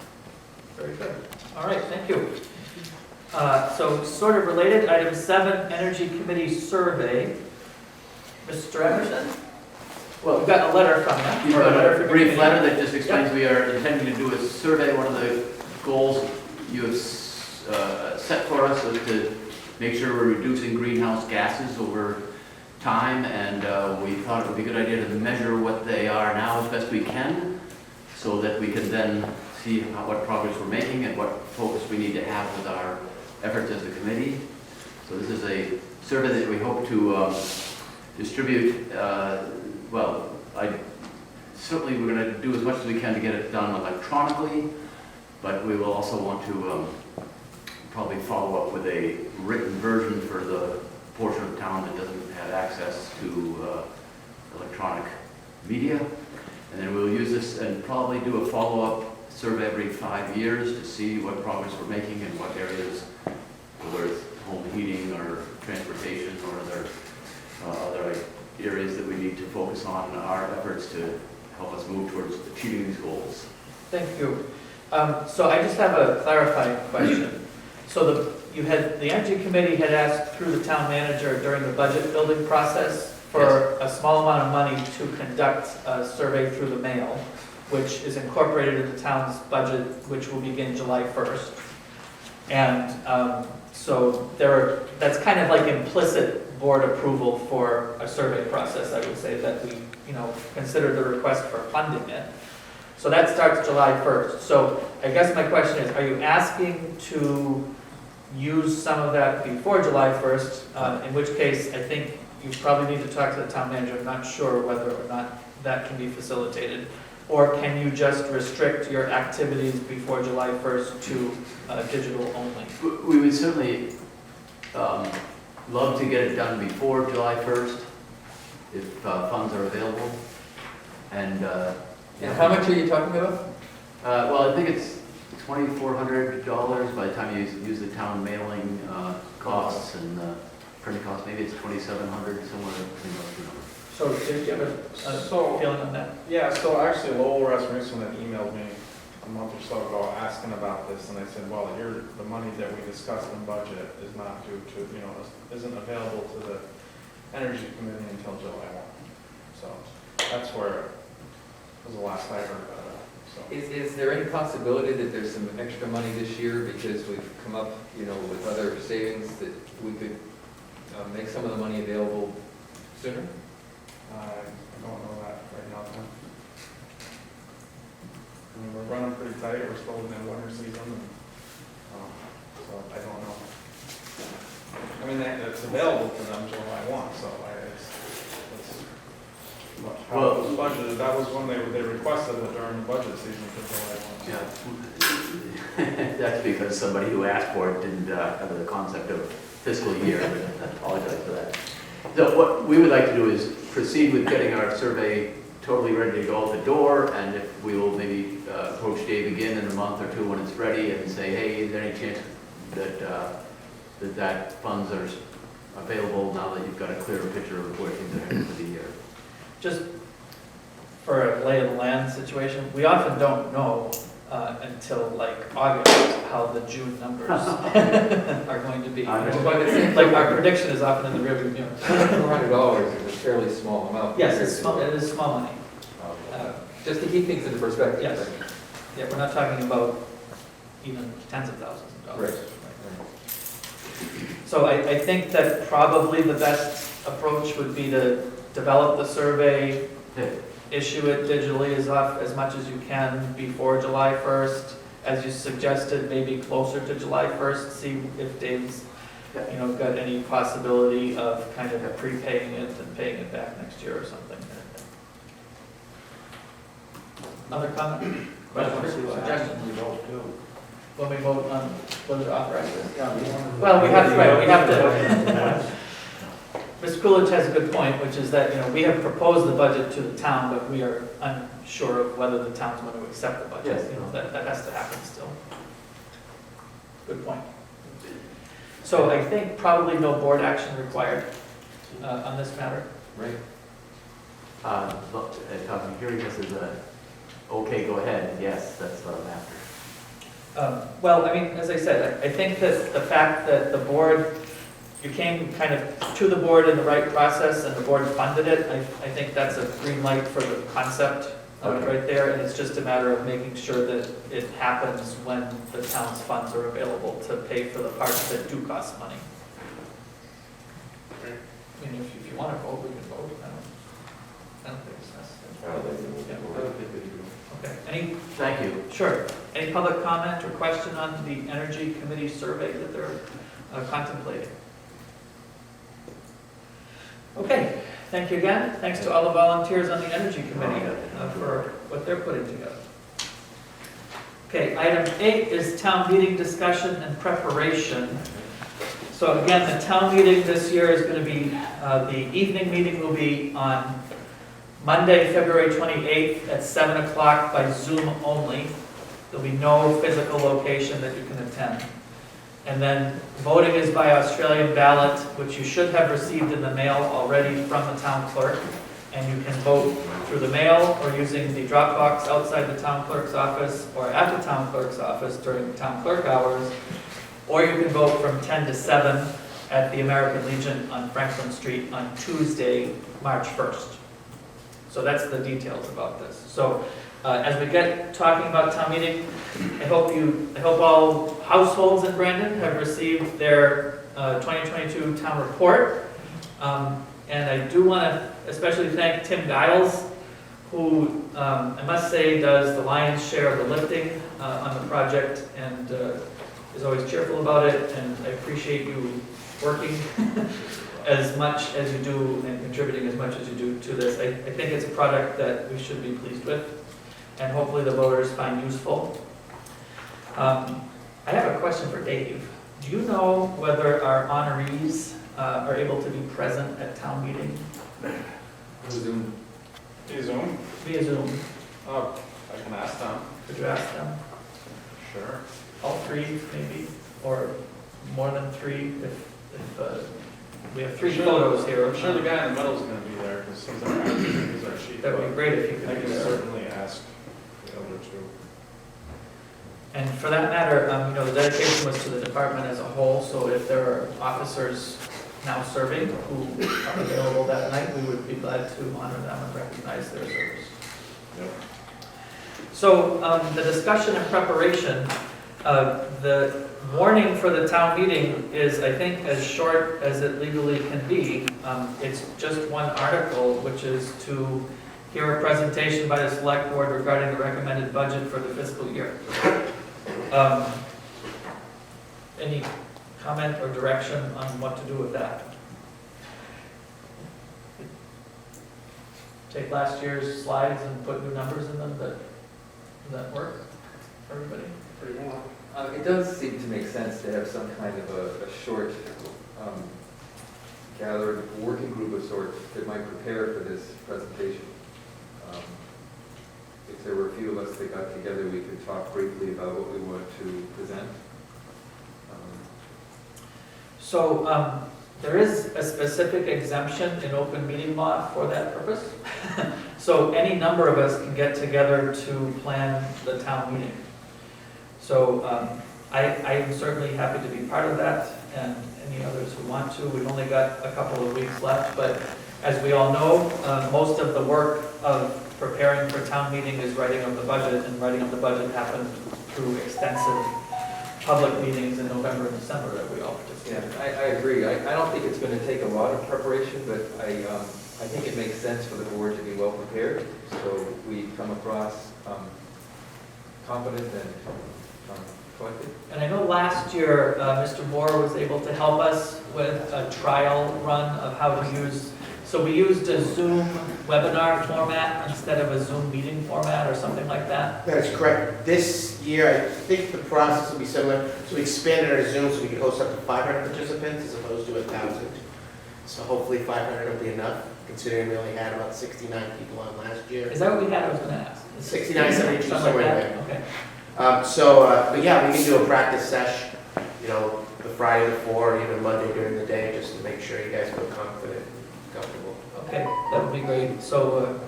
Very good. All right, thank you. So sort of related, item 7, Energy Committee Survey. Mr. Emerson? Well, we've got a letter from you.
You've
or a letter
got
from
a
your
brief
committee.
letter that just explains we are intending to do a survey. One of the goals you have set for us is to make sure we're reducing greenhouse gases over time, and we thought it would be a good idea to measure what they are now as best we can, so that we can then see what progress we're making and what focus we need to have with our efforts as a committee. So this is a survey that we hope to distribute. Well, certainly we're going to do as much as we can to get it done electronically, but we will also want to probably follow up with a written version for the portion of town that doesn't have access to electronic media. And then we'll use this and probably do a follow-up survey every 5 years to see what progress we're making in what areas, whether it's home heating or transportation or other areas that we need to focus on our efforts to help us move towards achieving these goals.
Thank you. So I just have a clarifying question. So the Energy Committee had asked through the town manager during the budget building process for a small amount of money to conduct a survey through the mail, which is incorporated in the town's budget, which will begin July 1st. And so that's kind of like implicit board approval for a survey process, I would say, that we, consider the request for funding it. So that starts July 1st. So I guess my question is, are you asking to use some of that before July 1st? In which case, I think you probably need to talk to the town manager. I'm not sure whether or not that can be facilitated. Or can you just restrict your activities before July 1st to digital only?
We would certainly love to get it done before July 1st, if funds are available. And
how much are you talking about?
well, I think it's $2,400 by the time you use the town mailing costs and printing costs. Maybe it's $2,700, somewhere between those two numbers.
So do you have a feeling on that?
Yeah, so actually Lowell Rasmussen had emailed me a month or so ago asking about this, and I said, well, the money that we discussed in budget is not due to, isn't available to the Energy Committee until July 1. So that's where, was the last I heard about it. So.
Is there any possibility that there's some extra money this year because we've come up, with other savings that we could make some of the money available sooner?
I don't know that right now, Tim. I mean, we're running pretty tight, we're still in the winter season, and, so I don't know. I mean, it's available to them July 1, so how it was budgeted, that was when they requested it during the budget season for July 1.
Yeah. That's because somebody who asked for it didn't have the concept of fiscal year. I apologize for that. So what we would like to do is proceed with getting our survey totally ready to go out the door, and if we will maybe approach Dave again in a month or two when it's ready and say, hey, is there any chance that funds are available now that you've got a clearer picture of where things are headed for the year?
Just for a lay of the land situation, we often don't know until like August how the June numbers are going to be. Like our prediction is often in the rearview mirror.
$400 is a fairly small amount.
Yes, it's small, it is small money.
Just to keep things in perspective.
Yes. Yeah, we're not talking about even tens of thousands of dollars.
Right.
So I think that probably the best approach would be to develop the survey, issue it digitally as much as you can before July 1st. As you suggested, maybe closer to July 1st, see if Dave's got any possibility of kind of prepaying it and paying it back next year or something. Other comment? Questions? Suggestions?
We vote too.
When we vote on whether to authorize this? Well, we have to. Mr. Coolidge has a good point, which is that, we have proposed the budget to the town, but we are unsure of whether the town's going to accept the budget.
Yes.
That has to happen still. Good point. So I think probably no board action required on this matter.
Right.
Look, if I'm hearing this as okay, go ahead, yes, that's what I'm after.
Well, I mean, as I said, I think that the fact that the board, you came kind of to the board in the right process and the board funded it, I think that's a green light for the concept of it right there, and it's just a matter of making sure that it happens when the town's funds are available to pay for the parts that do cost money. I mean, if you want to vote, we can vote. I don't think it's necessary. Okay.
Thank you.
Sure. Any public comment or question on the Energy Committee survey that they're contemplating? Okay. Thank you again. Thanks to all the volunteers on the Energy Committee for what they're putting together. Okay, item 8 is town meeting discussion and preparation. So again, the town meeting this year is going to be, the evening meeting will be on Monday, February 28th at 7 o'clock by Zoom only. There'll be no physical location that you can attend. And then voting is by Australian ballot, which you should have received in the mail already from the town clerk. And you can vote through the mail or using the drop box outside the town clerk's office or at the town clerk's office during town clerk hours. Or you can vote from 10 to 7 at the American Legion on Franklin Street on Tuesday, March 1st. So that's the details about this. So as we get talking about town meeting, I hope all households in Brandon have received their 2022 town report. And I do want to especially thank Tim Giles, who I must say does the lion's share of the lifting on the project and is always cheerful about it. And I appreciate you working as much as you do and contributing as much as you do to this. I think it's a product that we should be pleased with and hopefully the voters find useful. I have a question for Dave. Do you know whether our honorees are able to be present at town meeting?
Zoom.
Hey, Zoom.
Via Zoom.
Oh, I can ask them.
Could you ask them?
Sure.
All three, maybe, or more than three, if we have three
Sure.
photos here.
I'm sure the guy in the middle is gonna be there, because he's our chief.
That would be great if you
I
could be
can
there.
certainly ask the other two.
And for that matter, the dedication was to the department as a whole, so if there are officers now serving who are available that night, we would be glad to honor them and recognize their service.
Yep.
So the discussion and preparation, the warning for the town meeting is, I think, as short as it legally can be. It's just one article, which is to hear a presentation by the select board regarding the recommended budget for the fiscal year. Any comment or direction on what to do with that? Take last year's slides and put new numbers in them. Does that work for everybody?
Pretty well.
It does seem to make sense to have some kind of a short gathered working group of sorts that might prepare for this presentation. If there were a few of us that got together, we could talk briefly about what we want to present.
So there is a specific exemption in open meeting law for that purpose. So any number of us can get together to plan the town meeting. So I am certainly happy to be part of that, and any others who want to. We've only got a couple of weeks left, but as we all know, most of the work of preparing for town meeting is writing of the budget, and writing of the budget happened through extensive public meetings in November and December that we all
Yeah,
participated.
I agree. I don't think it's going to take a lot of preparation, but I think it makes sense for the board to be well prepared, so we come across competent and collected.
And I know last year, Mr. Moore was able to help us with a trial run of how to use, so we used a Zoom webinar format instead of a Zoom meeting format or something like that.
That is correct. This year, I think the process will be similar. So we expanded our Zoom so we could host up to 500 participants as opposed to 1,000. So hopefully 500 will be enough, considering we only had about 69 people on last year.
Is that what we had? I was gonna ask.
69, 72,
Something like
somewhere in
that?
there.
Okay.
But yeah, we can do a practice sesh, the Friday before, or even Monday during the day, just to make sure you guys feel confident, comfortable.
Okay, that would be great. So,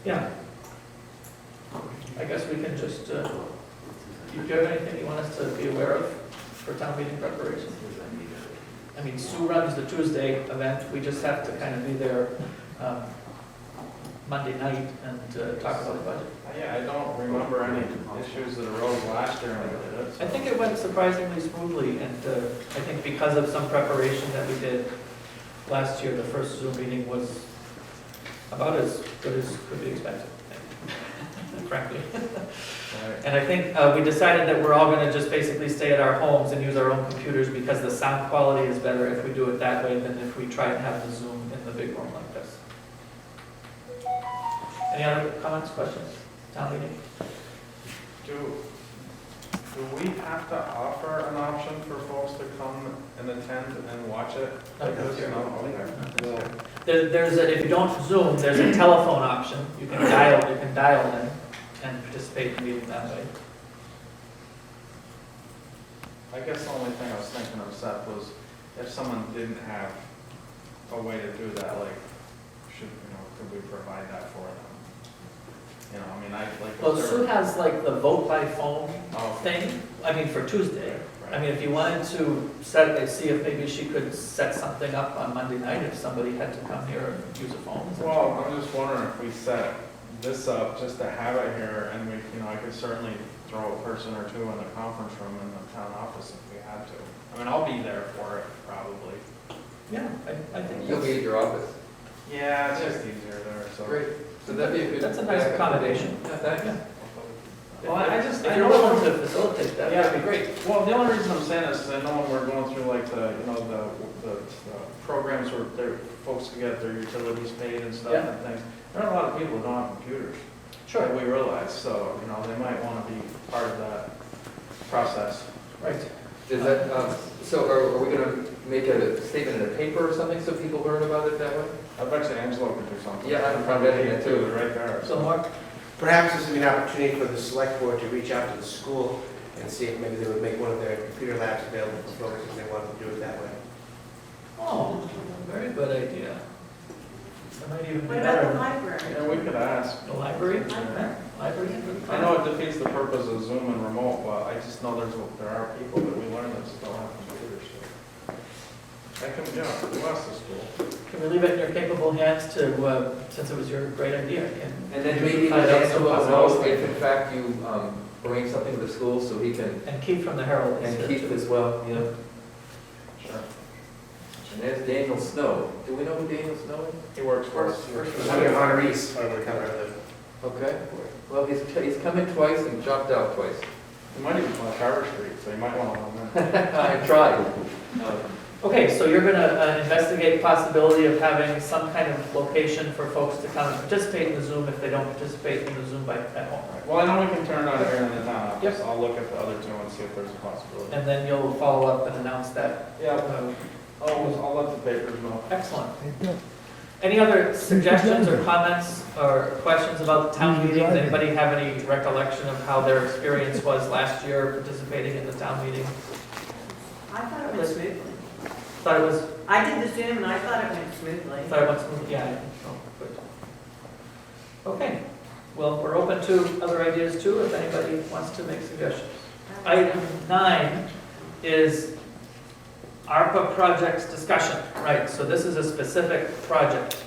yeah. I guess we can just, do you have anything you want us to be aware of for town meeting preparation? I mean, Sue runs the Tuesday event. We just have to kind of be there Monday night and talk about the budget.
Yeah, I don't remember any issues that arose last year when we did it.
I think it went surprisingly smoothly, and I think because of some preparation that we did last year, the first Zoom meeting was about as good as could be expected, frankly. And I think we decided that we're all going to just basically stay at our homes and use our own computers because the sound quality is better if we do it that way than if we try and have the Zoom in the big room like this. Any other comments, questions? Town meeting?
Do we have to offer an option for folks to come and attend and watch it?
Not this year.
No, okay.
If you don't Zoom, there's a telephone option. You can dial in and participate in the meeting that way.
I guess the only thing I was thinking of, Seth, was if someone didn't have a way to do that, like, could we provide that for them? I mean, I'd like.
Well, Sue has like the vote by phone
Oh,
thing, I mean, for Tuesday. I
right.
mean, if you wanted to see if maybe she could set something up on Monday night if somebody had to come here and use a phone.
Well, I'm just wondering if we set this up just to have it here, and we, I could certainly throw a person or two in the conference room in the town office if we had to. I mean, I'll be there for it, probably.
Yeah, I think
You'll be at your office.
Yeah, it's just easier there, so.
Great. So that'd be a good.
that's a nice accommodation.
Yeah, thanks.
Yeah.
Well,
If you're willing to facilitate that, that'd be great.
Well, the only reason I'm saying this is I know when we're going through like the programs where folks can get their utilities paid and stuff
Yeah.
and things. There are a lot of people who don't have computers.
Sure.
That we realize, so, they might want to be part of that process.
Right.
Is that, so are we gonna make a statement in a paper or something so people learn about it that way?
I bet you Angelo could do something.
Yeah, I'm betting that too.
Right there.
So Mark,
Perhaps this would be an opportunity for the select board to reach out to the school and see if maybe they would make one of their computer labs available for folks if they wanted to do it that way.
oh, very good idea. That might even be
What about the
better.
library?
Yeah, we could ask.
The library?
Library.
Library?
I know it defeats the purpose of Zoom and remote, but I just know there are people that we learn that still have computers. So. That can, who else is school?
Can we leave it in your capable hands to, since it was your great idea?
And then maybe
Find out
Angelo
some
will know
possibilities.
if in fact you bring something to the school so he can,
And Keith from the Herald is
and
here
keep
too.
as well,
Sure.
And there's Daniel Snow. Do we know who Daniel Snow is?
He works for us.
One of your honorees are coming out of
Okay. Well, he's come in twice and jumped out twice.
He might even on Carver Street, so you might want to let him in.
I tried.
Okay, so you're gonna investigate possibility of having some kind of location for folks to come and participate in the Zoom if they don't participate in the Zoom at home.
Well, I know we can turn it on here in the town office.
Yep.
I'll look at the other two and see if there's a possibility.
And then you'll follow up and announce that.
Yeah, I'll let the papers know.
Excellent. Any other suggestions or comments or questions about the town meetings? Anybody have any recollection of how their experience was last year participating in the town meeting?
I thought it went smoothly.
Thought it was,
I did the Zoom and I thought it went smoothly.
thought it went smooth? Yeah, I think so. Good. Okay, well, we're open to other ideas too, if anybody wants to make suggestions. Item 9 is ARPA projects discussion. Right, so this is a specific project.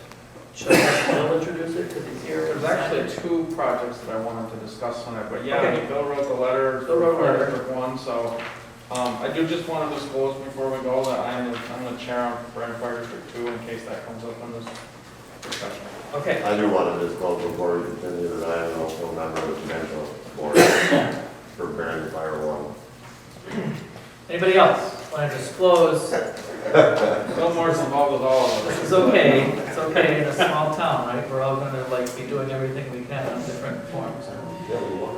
Should I have Bill introduce it, because he's here?
There's actually two projects that I wanted to discuss tonight, but yeah,
Okay.
Bill wrote the letter
Bill wrote the
for
letter.
District 1, so I do just want to disclose before we go that I'm the chair on Fire District 2 in case that comes up in this discussion.
Okay,
I do want to disclose before we continue that I am also a member of the financial board for Barron Fire 1.
anybody else want to disclose?
Bill Moore's involved with all of us.
It's okay, in a small town, right? We're all gonna be doing everything we can on different forms.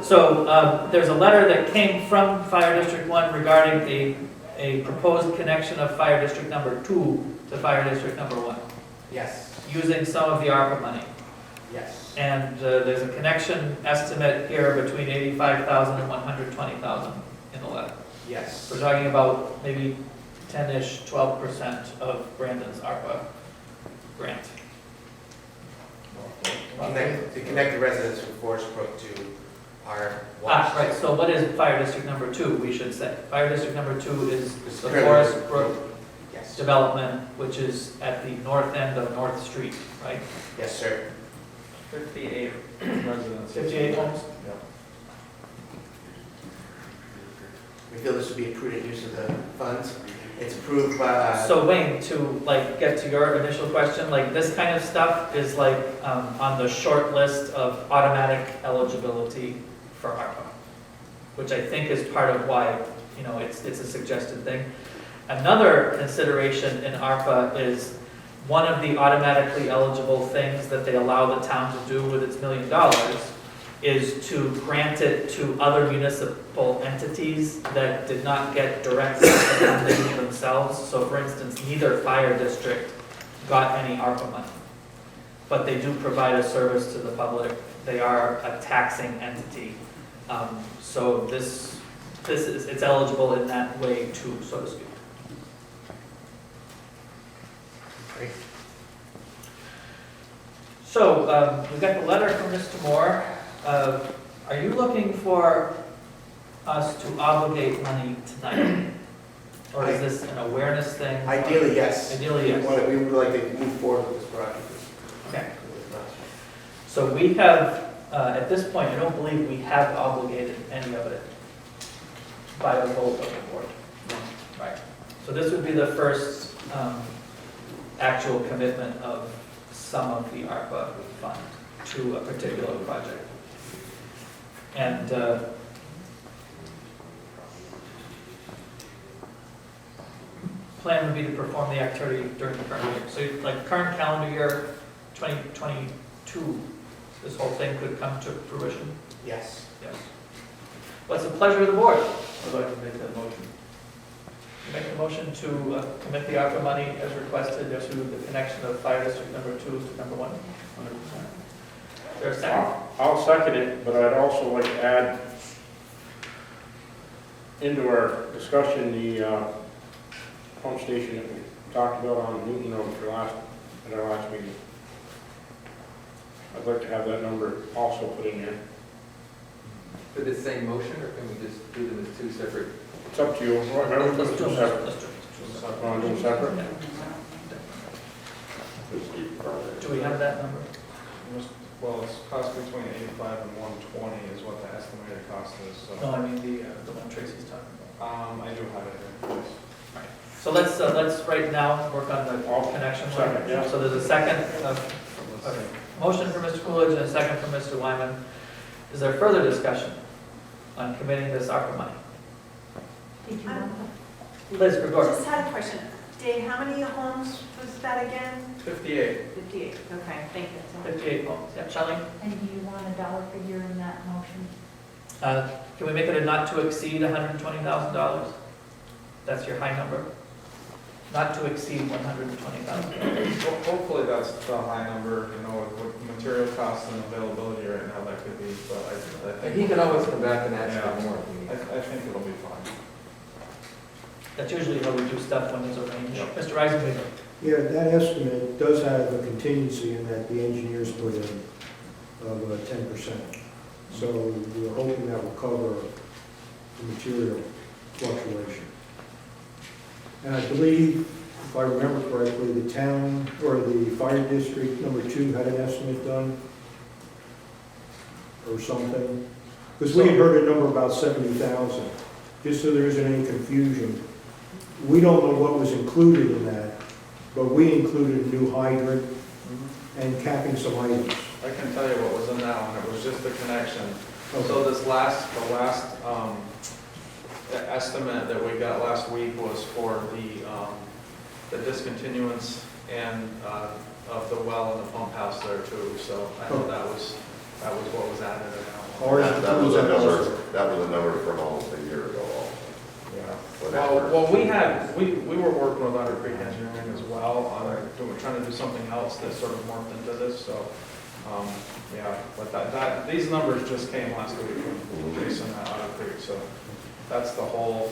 So, there's a letter that came from Fire District 1 regarding a proposed connection of Fire District number 2 to Fire District number 1,
Yes,
using some of the ARPA money.
yes.
And there's a connection estimate here between $85,000 and $120,000 in the letter.
Yes.
We're talking about maybe 10-ish, 12% of Brandon's ARPA grant.
To connect the residents from Forest Brook to our
Right,
watershed.
so what is Fire District number 2, we should say? Fire District number 2 is
It's
the
currently-
Forest Brook
Yes,
development, which is at the north end of North Street, right?
yes, sir.
58 residents.
58 homes?
Yeah.
We feel this would be a prudent use of the funds. It's approved by,
So Wayne, to get to your initial question, this kind of stuff is on the short list of automatic eligibility for ARPA, which I think is part of why, it's a suggested thing. Another consideration in ARPA is one of the automatically eligible things that they allow the town to do with its $1 million is to grant it to other municipal entities that did not get direct funding themselves. So for instance, neither fire district got any ARPA money, but they do provide a service to the public. They are a taxing entity. So this is, it's eligible in that way too, so to speak.
Great.
So, we got the letter from Mr. Moore. Are you looking for us to obligate money tonight? Or is this an awareness thing?
Ideally, yes.
Ideally, yes.
We would like to move forward with this project.
Okay. So we have, at this point, I don't believe we have obligated any of it by a vote of the board. Right. So this would be the first actual commitment of some of the ARPA fund to a particular project. And plan would be to perform the activity during the current year. So like current calendar year, 2022, this whole thing could come to fruition?
Yes.
Yes. What's the pleasure of the board?
I'd like to make that motion.
Make a motion to commit the ARPA money as requested to the connection of fire district number 2 to number 1. 100%. Is there a second?
I'll second it, but I'd also like to add into our discussion the pump station that we talked about on Newton Road at our last meeting. I'd like to have that number also put in there.
For the same motion, or can we just do them as two separate?
It's up to you. Remember,
Let's
put
do
them
them
separate.
separate.
Want to do them separate?
Do we have that number?
Well, it's cost between 85 and 120 is what the estimated cost is, so.
No, I mean the one Tracy's talking about.
I do have it here, yes.
So let's right now work on the connection.
Second, yeah.
So there's a second, motion for Mr. Coolidge and a second for Mr. Wyman. Is there further discussion on committing this ARPA money?
Did you want
Liz, Gregor.
Just had a question. Dave, how many homes was that again?
58.
58, okay, thank you.
58 homes. Yeah, Shelley?
And do you want a dollar figure in that motion?
Can we make it a not to exceed $120,000? That's your high number? Not to exceed $120,000.
Hopefully that's the high number, you know, with material costs and availability right now, that could be, but I
And
think.
he can always come back and ask
Yeah.
for more if we need.
I think it'll be fine.
That's usually how we do stuff when there's a range.
Yep.
Mr. Reisenberg?
Yeah, that estimate does have a contingency in that the engineers put in of 10%. So we're hoping that will cover the material fluctuation. And I believe, if I remember correctly, the town, or the fire district number 2 had an estimate done, or something. Because we had heard a number about 70,000, just so there isn't any confusion. We don't know what was included in that, but we included a new hydrant and capping some items.
I can tell you what was in that one, it was just the connection.
Okay.
So the last estimate that we got last week was for the discontinuance and of the well and the pump house there too, so I know that was what was added in that one.
Ours
That was a
includes
number, that was a number from almost a year ago.
Yeah. Well, we were working with Otter Creek Engineering as well, trying to do something else that sort of morphed into this, so, yeah, but these numbers just came last week from Jason at Otter Creek, so that's the whole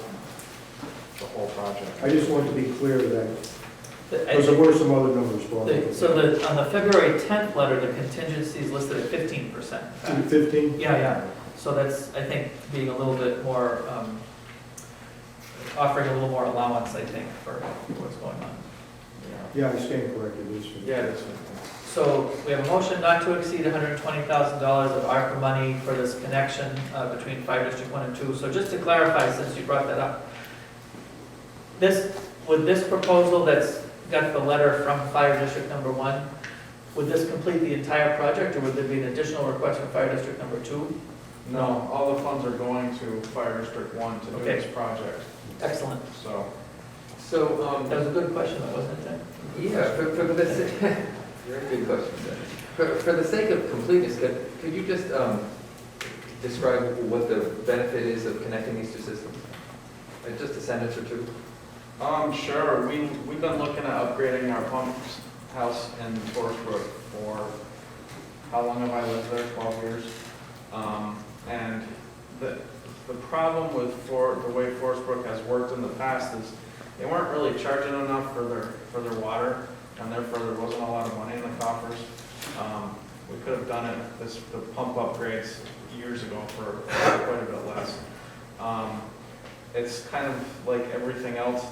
project.
I just want to be clear that, because there were some other numbers brought up.
So on the February 10th letter, the contingency is listed at 15%.
15?
Yeah. So that's, I think, being a little bit more, offering a little more allowance, I think, for what's going on.
Yeah, I stand corrected, it is 15.
Yeah, it is.
So we have a motion not to exceed $120,000 of ARPA money for this connection between Fire District 1 and 2. So just to clarify, since you brought that up, would this proposal that's got the letter from Fire District number 1, would this complete the entire project, or would there be an additional request from Fire District number 2?
No, all the funds are going to Fire District 1 to do
Okay.
this project,
Excellent.
so.
So,
That was a good question, though, wasn't it, Tim?
yeah, for the, very good question. For the sake of completeness, could you just describe what the benefit is of connecting these two systems? Just a sentence or two?
Sure, we've been looking at upgrading our pump house in Forest Brook for, how long have I lived there? 12 years. And the problem with the way Forest Brook has worked in the past is they weren't really charging enough for their water, and therefore there wasn't a lot of money in the coffers. We could have done it, the pump upgrades years ago for quite a bit less. It's kind of like everything else,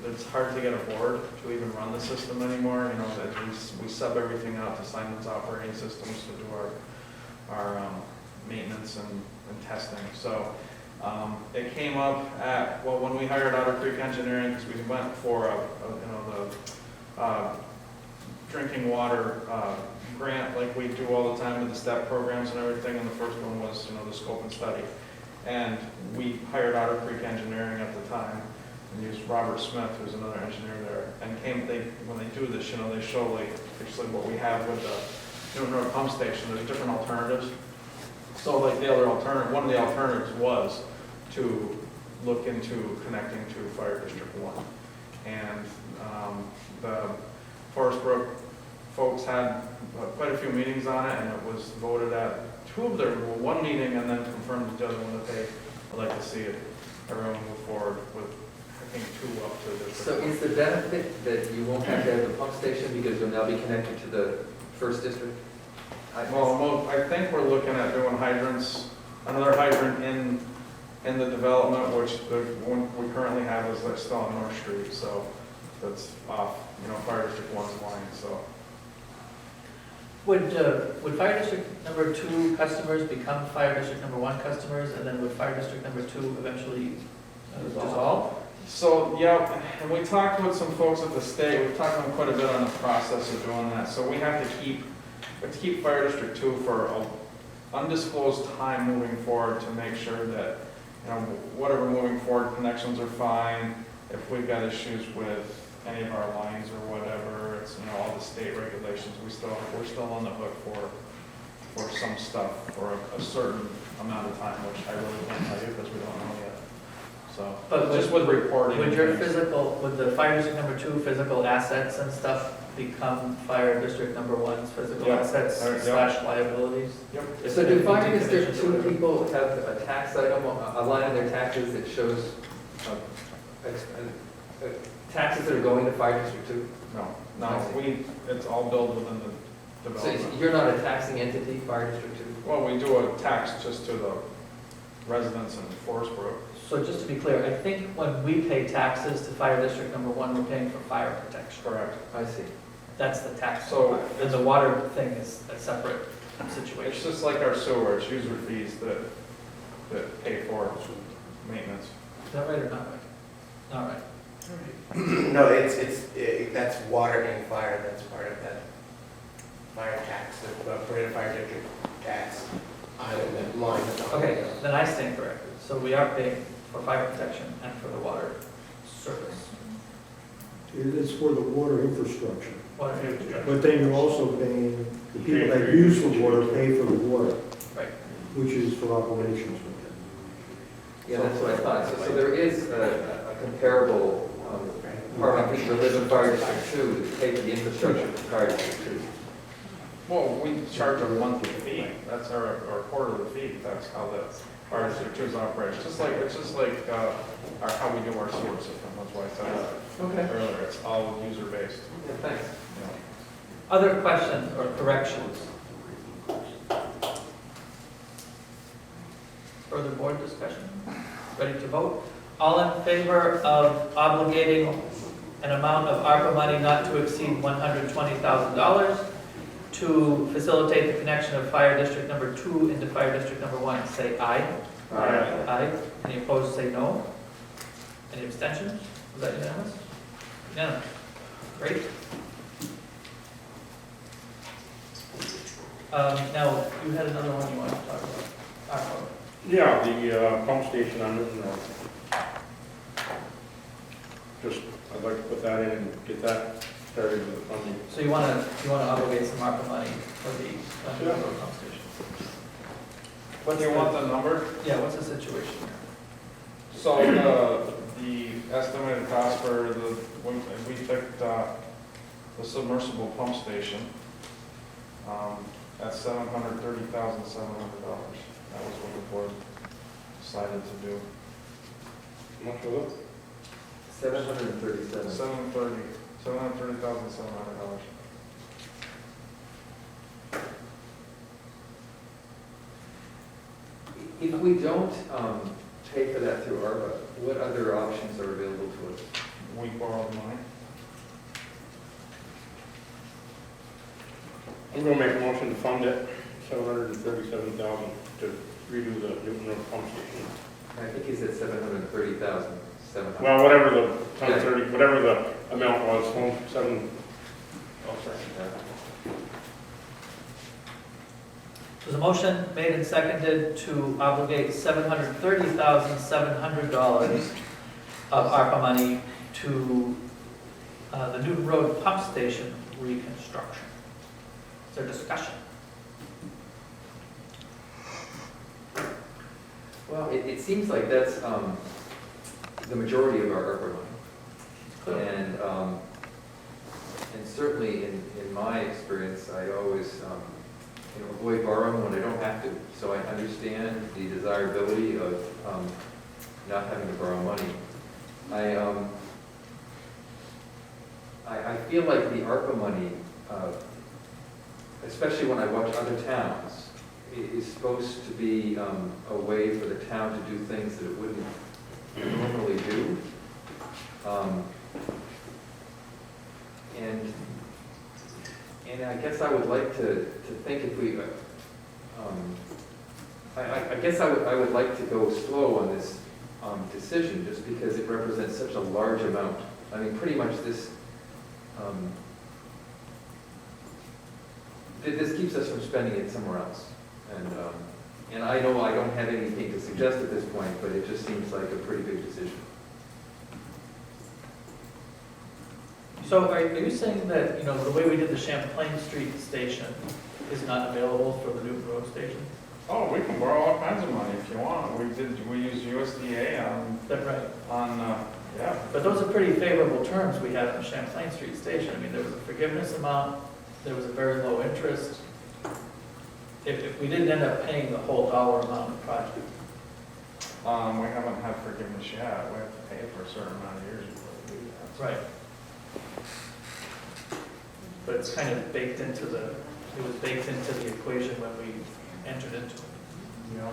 it's hard to get a board to even run the system anymore. You know, that we sub everything out to Simon's operating systems to do our maintenance and testing. So it came up at, well, when we hired Otter Creek Engineering, because we went for the drinking water grant like we do all the time with the STEP programs and everything, and the first one was, the scope and study. And we hired Otter Creek Engineering at the time and used Robert Smith, who's another engineer there. And when they do this, they show like actually what we have with the Newton Road pump station. There's different alternatives. So like one of the alternatives was to look into connecting to Fire District 1. And the Forest Brook folks had quite a few meetings on it, and it was voted at one meeting and then confirmed the other one that they would like to see it. Everyone move forward with, I think, 2 up to the.
So is the benefit that you won't have to have the pump station because you'll now be connected to the first district?
Well, I think we're looking at doing hydrants, another hydrant in the development, which the one we currently have is like still on North Street, so that's off, Fire District 1's line, so.
Would Fire District number 2 customers become Fire District number 1 customers, and then would Fire District number 2 eventually dissolve?
So, yeah, and we talked with some folks at the state, we've talked to them quite a bit on the process of doing that, so we have to keep Fire District 2 for an undisclosed time moving forward to make sure that, whatever moving forward, connections are fine. If we've got issues with any of our lines or whatever, it's, all the state regulations, we're still on the hook for some stuff for a certain amount of time, which I really can't tell you because we don't know yet. So,
but
just with reporting.
Would the Fire District number 2 physical assets and stuff become Fire District number 1's physical assets / liabilities?
Yep.
So do Fire District 2 people have a tax item, a line in their taxes that shows taxes that are going to Fire District 2?
No, it's all billed within the development.
So you're not a taxing entity, Fire District 2?
Well, we do a tax just to the residents in Forest Brook.
So just to be clear, I think when we pay taxes to Fire District number 1, we're paying for fire protection.
Correct.
I see.
That's the tax.
So,
and the water thing is a separate situation.
It's just like our sewer, it's user fees that pay for maintenance.
Is that right or not right? Not right.
No, that's water and fire, that's part of that fire tax, the Parade Fire District tax item, that line.
Okay, then I stand corrected. So we are paying for fire protection and for the water service.
It is for the water infrastructure.
Water infrastructure.
But then you're also paying, the people that use the water pay for the water.
Right.
Which is for operations.
Yeah, that's what I thought. So there is a comparable part of people that live in Fire District 2 that pay for the infrastructure for Fire District 2.
Well, we charge a monthly fee. That's our quarterly fee. That's how the Fire District 2 operates. It's just like how we do our sewer system. That's why I said earlier. It's all user based.
Yeah, thanks.
Other questions or corrections? Further board discussion? Ready to vote? All in favor of obligating an amount of ARPA money not to exceed $120,000 to facilitate the connection of Fire District number 2 into Fire District number 1, say aye.
Aye.
Aye. Any opposed, say no. Any abstentions? Was that unanimous? Unanimous. Great. Now, you had another one you wanted to talk about. ARPA.
Yeah, the pump station on Newton Road. I'd like to put that in and get that started with the funding.
So you want to obligate some ARPA money for the pump station? What's
Do you
the-
want the number?
Yeah, what's the situation here?
So the estimated cost for we picked the submersible pump station at $730,700. That was what the board decided to do.
How much was it?
737.
$730,700.
If we don't pay for that through ARPA, what other options are available to us?
We borrowed money.
I'm gonna make a motion to fund it, $737,000 to redo the Newton Road pump station.
I think he said 730,700.
Well, whatever whatever the amount was, I'll second that.
There's a motion made and seconded to obligate $730,700 of ARPA money to the Newton Road pump station reconstruction. Is there discussion?
Well, it seems like that's the majority of our ARPA money. And certainly in my experience, I always avoid borrowing when I don't have to. So I understand the desirability of not having to borrow money. I feel like the ARPA money, especially when I watch other towns, is supposed to be a way for the town to do things that it wouldn't normally do. And I guess I would like to think if we, I guess I would like to go slow on this decision, just because it represents such a large amount. I mean, pretty much this keeps us from spending it somewhere else. And I know I don't have anything to suggest at this point, but it just seems like a pretty big decision.
So are you saying that, the way we did the Champlain Street station is not available for the Newton Road station?
Oh, we can borrow all kinds of money if you want. We used USDA
Is that right?
Yeah.
But those are pretty favorable terms we had on Champlain Street station. I mean, there was a forgiveness amount, there was a very low interest. If we didn't end up paying the whole dollar amount of the project.
We haven't had forgiveness yet. We have to pay for a certain amount of years before we do that.
Right. But it's kind of baked into it was baked into the equation when we entered into it.
Yeah.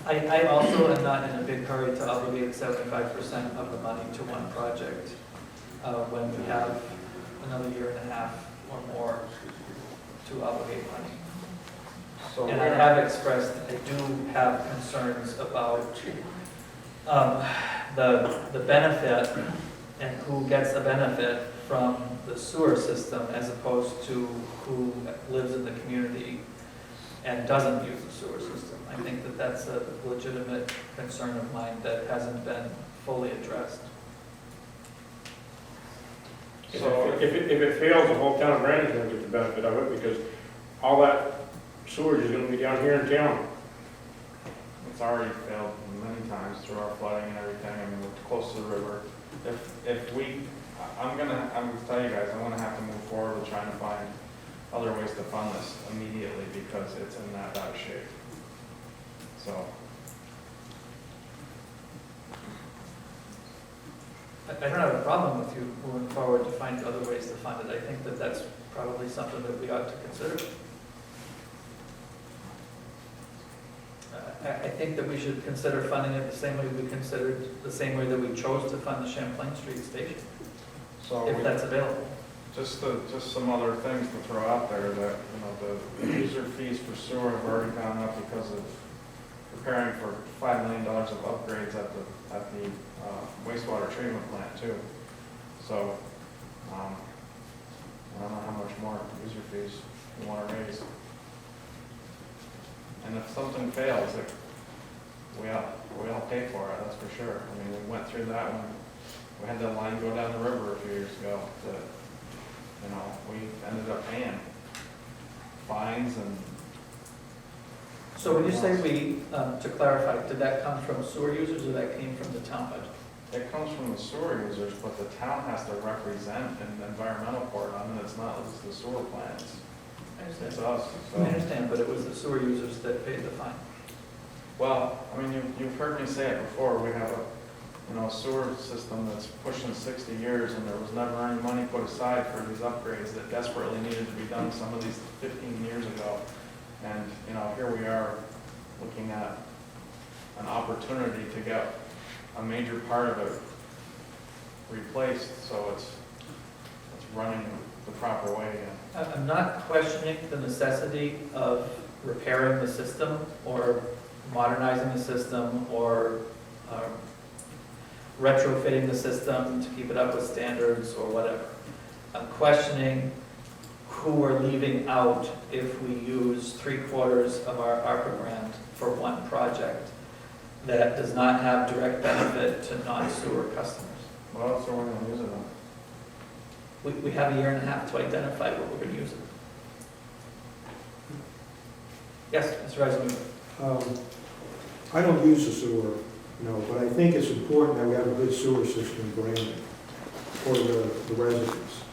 I also am not in a big hurry to obligate 75% of the money to one project when we have another year and a half or more to obligate money.
So
And I have expressed, I do have concerns about the benefit and who gets the benefit from the sewer system as opposed to who lives in the community and doesn't use the sewer system. I think that that's a legitimate concern of mine that hasn't been fully addressed.
So if it fails, the whole town of Brandon's gonna get the benefit of it, because all that sewage is gonna be down here in town.
It's already failed many times through our flooding and everything. I mean, we're close to the river. I'm gonna tell you guys, I'm gonna have to move forward with trying to find other ways to fund this immediately because it's in that bad shape. So.
I don't have a problem with you moving forward to find other ways to fund it. I think that that's probably something that we ought to consider. I think that we should consider funding it the same way we considered, the same way that we chose to fund the Champlain Street station,
So
if that's available.
just some other things to throw out there that, the user fees for sewer have already gone up because of preparing for $5 million of upgrades at the wastewater treatment plant too. So, I don't know how much more user fees we want to raise. And if something fails, we all pay for it, that's for sure. I mean, we went through that when we had that line go down the river a few years ago. We ended up paying fines and
So when you say we, to clarify, did that come from sewer users or that came from the town budget?
It comes from the sewer users, but the town has to represent an environmental part on it, it's not, it's the sewer plants.
I
It's
understand.
us,
I
so.
understand, but it was the sewer users that paid the fine.
Well, I mean, you've heard me say it before, we have a sewer system that's pushing 60 years, and there was never any money put aside for these upgrades that desperately needed to be done, some of these 15 years ago. And, here we are, looking at an opportunity to get a major part of it replaced, so it's running the proper way again.
I'm not questioning the necessity of repairing the system or modernizing the system or retrofitting the system to keep it up with standards or whatever. I'm questioning who we're leaving out if we use 3/4 of our ARPA grant for one project that does not have direct benefit to non-sewer customers.
What else are we going to use it on?
We have a year and a half to identify what we're going to use it. Yes, Mr. Reisman.
I don't use the sewer, but I think it's important that we have a good sewer system in Brandon for the residents,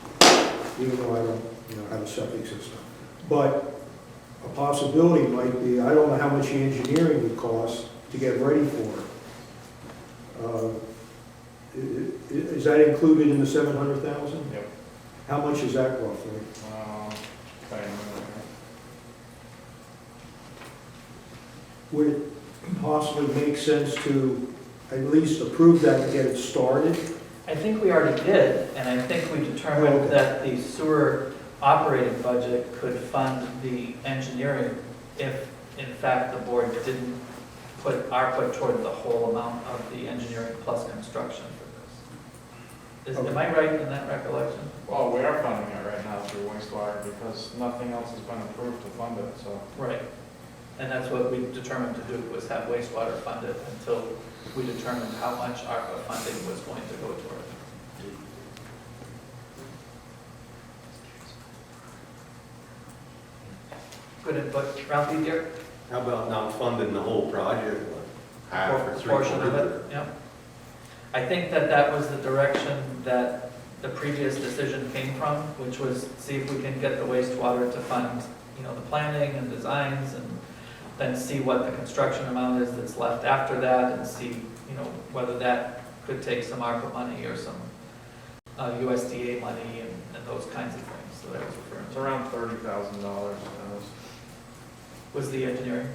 even though I don't, have a septic system. But a possibility might be, I don't know how much the engineering would cost to get ready for it. Is that included in the 700,000?
Yep.
How much is that roughly?
Okay.
Would it possibly make sense to at least approve that and get it started?
I think we already did, and I think we determined that the sewer operating budget could fund the engineering if, in fact, the board didn't put ARPA toward the whole amount of the engineering plus construction for this. Am I right in that recollection?
Well, we are funding it right now through wastewater because nothing else has been approved to fund it, so.
Right. And that's what we determined to do, was have wastewater funded until we determined how much ARPA funding was going to go toward it. Good input. Ralphie, dear?
How about not funding the whole project, half or
Portion of
3/4?
it, yeah. I think that was the direction that the previous decision came from, which was see if we can get the wastewater to fund, the planning and designs, and then see what the construction amount is that's left after that, and see, whether that could take some ARPA money or some USDA money and those kinds of things that I was referring
It's
to.
around $30,000.
Was the engineering.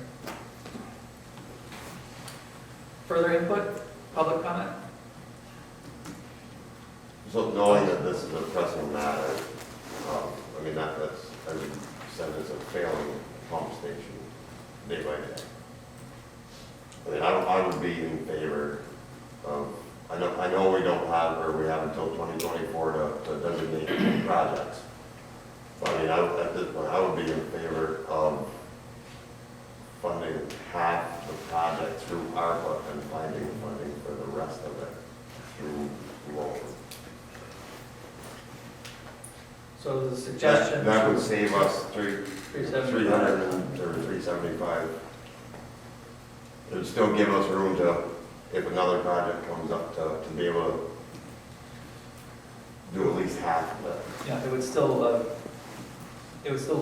Further input, public comment?
So knowing that this is a pressing matter, that's, as you said, it's a failing pump station day by day. I would be in favor of, I know we don't have, or we have until 2024 to designate projects. But at this point, I would be in favor of funding half the project through ARPA and finding funding for the rest of it through loan.
So the suggestion.
That would save us
375.
or 375. It would still give us room to, if another project comes up, to be able to do at least half of it.
Yeah, it would still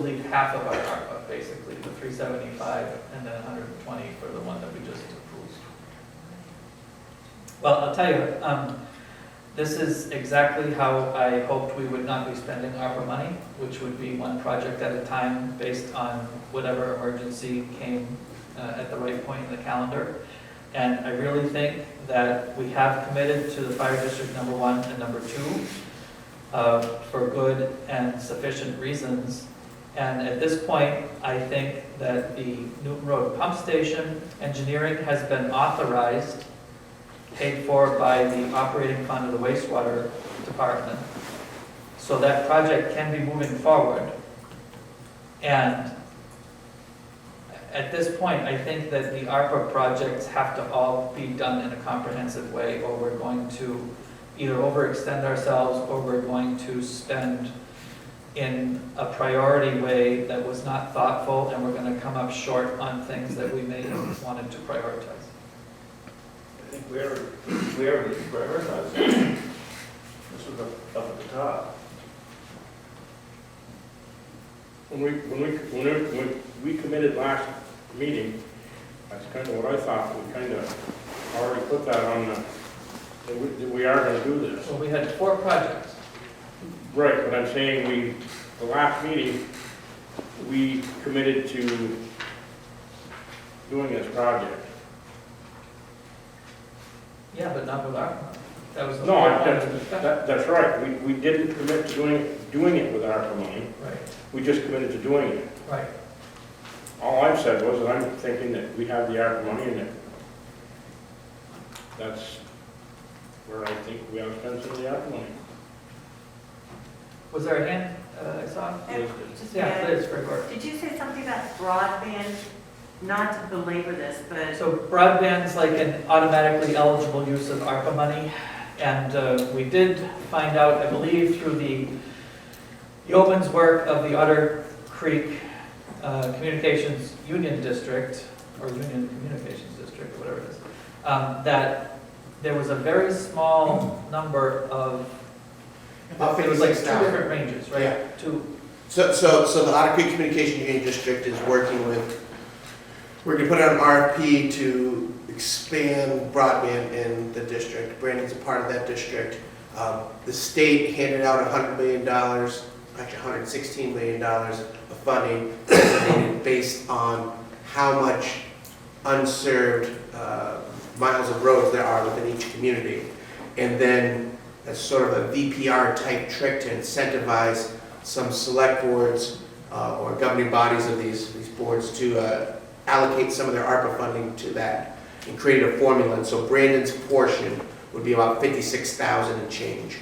leave half of our ARPA, basically, the 375 and then 120 for the one that we just approved. Well, I'll tell you, this is exactly how I hoped we would not be spending ARPA money, which would be one project at a time based on whatever emergency came at the right point in the calendar. And I really think that we have committed to the Fire District number 1 and number 2 for good and sufficient reasons. And at this point, I think that the Newton Road Pump Station engineering has been authorized, paid for by the operating fund of the wastewater department. So that project can be moving forward. And at this point, I think that the ARPA projects have to all be done in a comprehensive way, or we're going to either overextend ourselves, or we're going to spend in a priority way that was not thoughtful, and we're gonna come up short on things that we may have wanted to prioritize.
I think we already prioritized it. This was up at the top. When we committed last meeting, that's kind of what I thought, we kind of already put that on that we are gonna do this.
So we had 4 projects.
Right, but I'm saying the last meeting, we committed to doing this project.
Yeah, but not with ARPA. That was the
No,
whole point of the discussion.
that's right, we didn't commit to doing it with ARPA money,
Right,
we just committed to doing it.
right.
All I've said was that I'm thinking that we have the ARPA money and that that's where I think we ought to spend some of the ARPA money.
Was there a hand I saw?
Just
Yeah,
a-
please, Gregor.
Did you say something about broadband? Not to belabor this, but
So broadband's like an automatically eligible use of ARPA money, and we did find out, I believe, through the yeoman's work of the Otter Creek Communications Union District, or Union Communications District, or whatever it is, that there was a very small number of,
About
it was like 2
56,000.
different ranges, right?
Yeah.
2,
So the Otter Creek Communication Union District is working with, we're gonna put out an RFP to expand broadband in the district. Brandon's a part of that district. The state handed out $100 million, actually $116 million of funding based on how much unserved miles of roads there are within each community. And then as sort of a VPR type trick to incentivize some select boards or governing bodies of these boards to allocate some of their ARPA funding to that and created a formula. And so Brandon's portion would be about 56,000 and change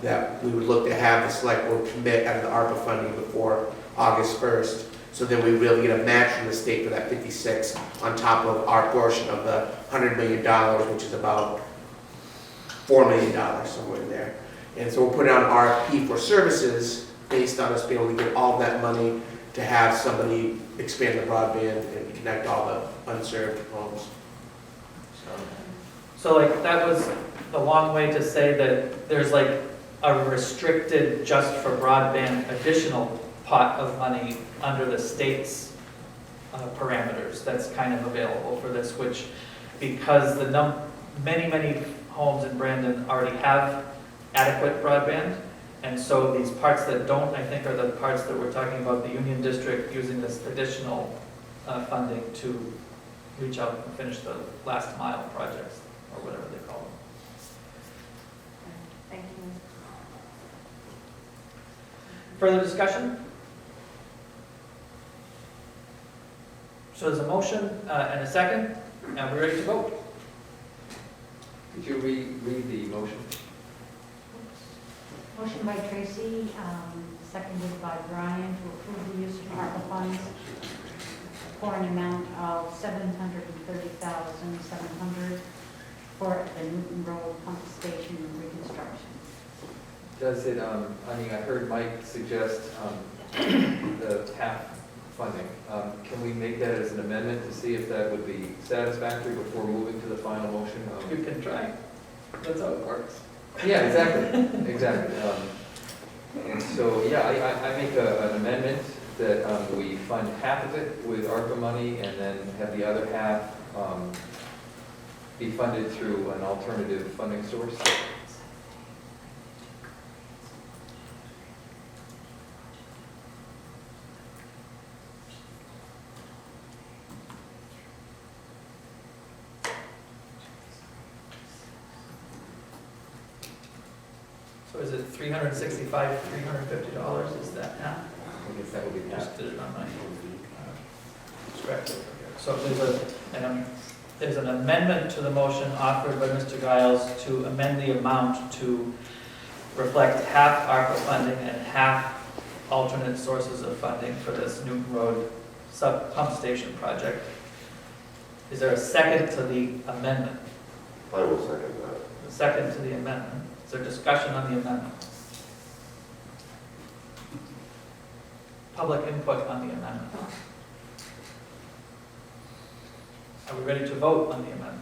that we would look to have the select board commit out of the ARPA funding before August 1st. So then we will get a match from the state for that 56 on top of our portion of the $100 million, which is about $4 million, somewhere in there. And so we'll put out an RFP for services based on us being able to get all that money to have somebody expand the broadband and connect all the unserved homes.
so like that was the long way to say that there's like a restricted just for broadband additional pot of money under the state's parameters that's kind of available for this, which because the many homes in Brandon already have adequate broadband, and so these parts that don't, I think, are the parts that we're talking about, the Union District using this additional funding to reach out and finish the last mile projects, or whatever they call them.
thank you.
Further discussion? So there's a motion and a second, and we're ready to vote.
Could you read the motion?
Motion by Tracy, seconded by Brian, to approve the use of ARPA funds for an amount of $730,700 for the Newton Road pump station reconstruction.
Does it, I mean, I heard Mike suggest the half funding. Can we make that as an amendment to see if that would be satisfactory before moving to the final motion?
You can try. That's how it works.
Yeah, exactly, exactly. And so, yeah, I make an amendment that we fund half of it with ARPA money and then have the other half be funded through an alternative funding source.
So is it $365, $350, is that now?
I guess that would be half.
Just did it on my script. So there's an amendment to the motion offered by Mr. Giles to amend the amount to reflect half ARPA funding and half alternate sources of funding for this Newton Road pump station project. Is there a second to the amendment?
I will second that.
A second to the amendment. Is there discussion on the amendment? public input on the amendment? Are we ready to vote on the amendment?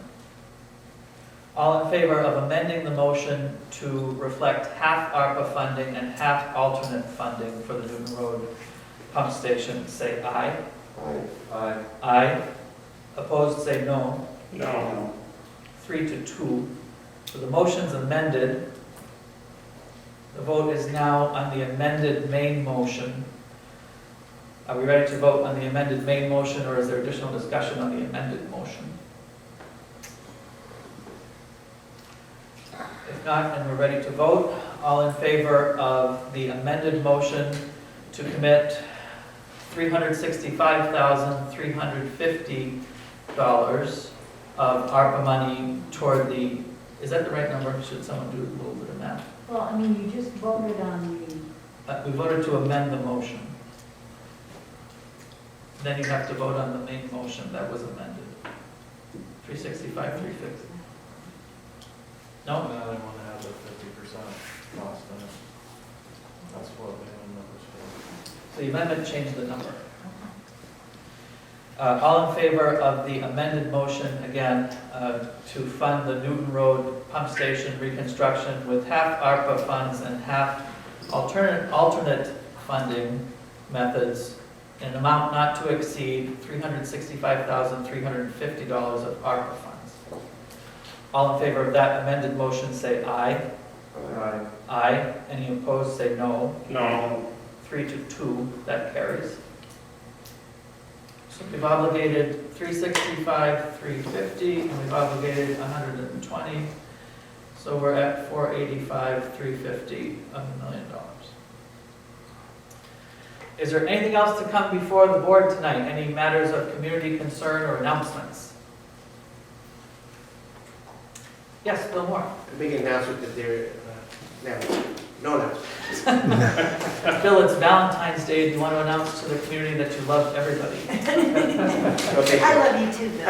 All in favor of amending the motion to reflect half ARPA funding and half alternate funding for the Newton Road pump station, say aye.
Aye.
Aye. Opposed, say no.
No.
3-2. So the motion's amended. The vote is now on the amended main motion. Are we ready to vote on the amended main motion, or is there additional discussion on the amended motion? If not, then we're ready to vote. All in favor of the amended motion to commit $365,350 of ARPA money toward the, is that the right number? Should someone do a little bit of math?
Well, I mean, you just voted on the,
We voted to amend the motion. Then you have to vote on the main motion that was amended. 365, 350. No?
No, they want to have the 50% cost in it. That's what the amendment was for.
So the amendment changed the number. All in favor of the amended motion, again, to fund the Newton Road pump station reconstruction with half ARPA funds and half alternate funding methods in an amount not to exceed $365,350 of ARPA funds. All in favor of that amended motion, say aye.
Aye.
Aye. Any opposed, say no.
No.
3-2, that carries. So we've obligated 365, 350, and we've obligated 120. So we're at 485, 350 of $1 million. Is there anything else to come before the board tonight? Any matters of community concern or announcements? Yes, Bill Moore.
A big announcement that there, no announcement.
Bill, it's Valentine's Day. Do you want to announce to the community that you love everybody?
Okay.
I love you too, Bill.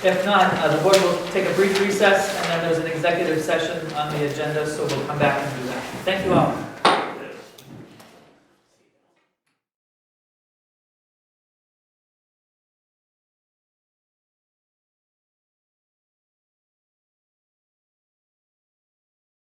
If not, the board will take a brief recess, and then there's an executive session on the agenda, so we'll come back and do that. Thank you all.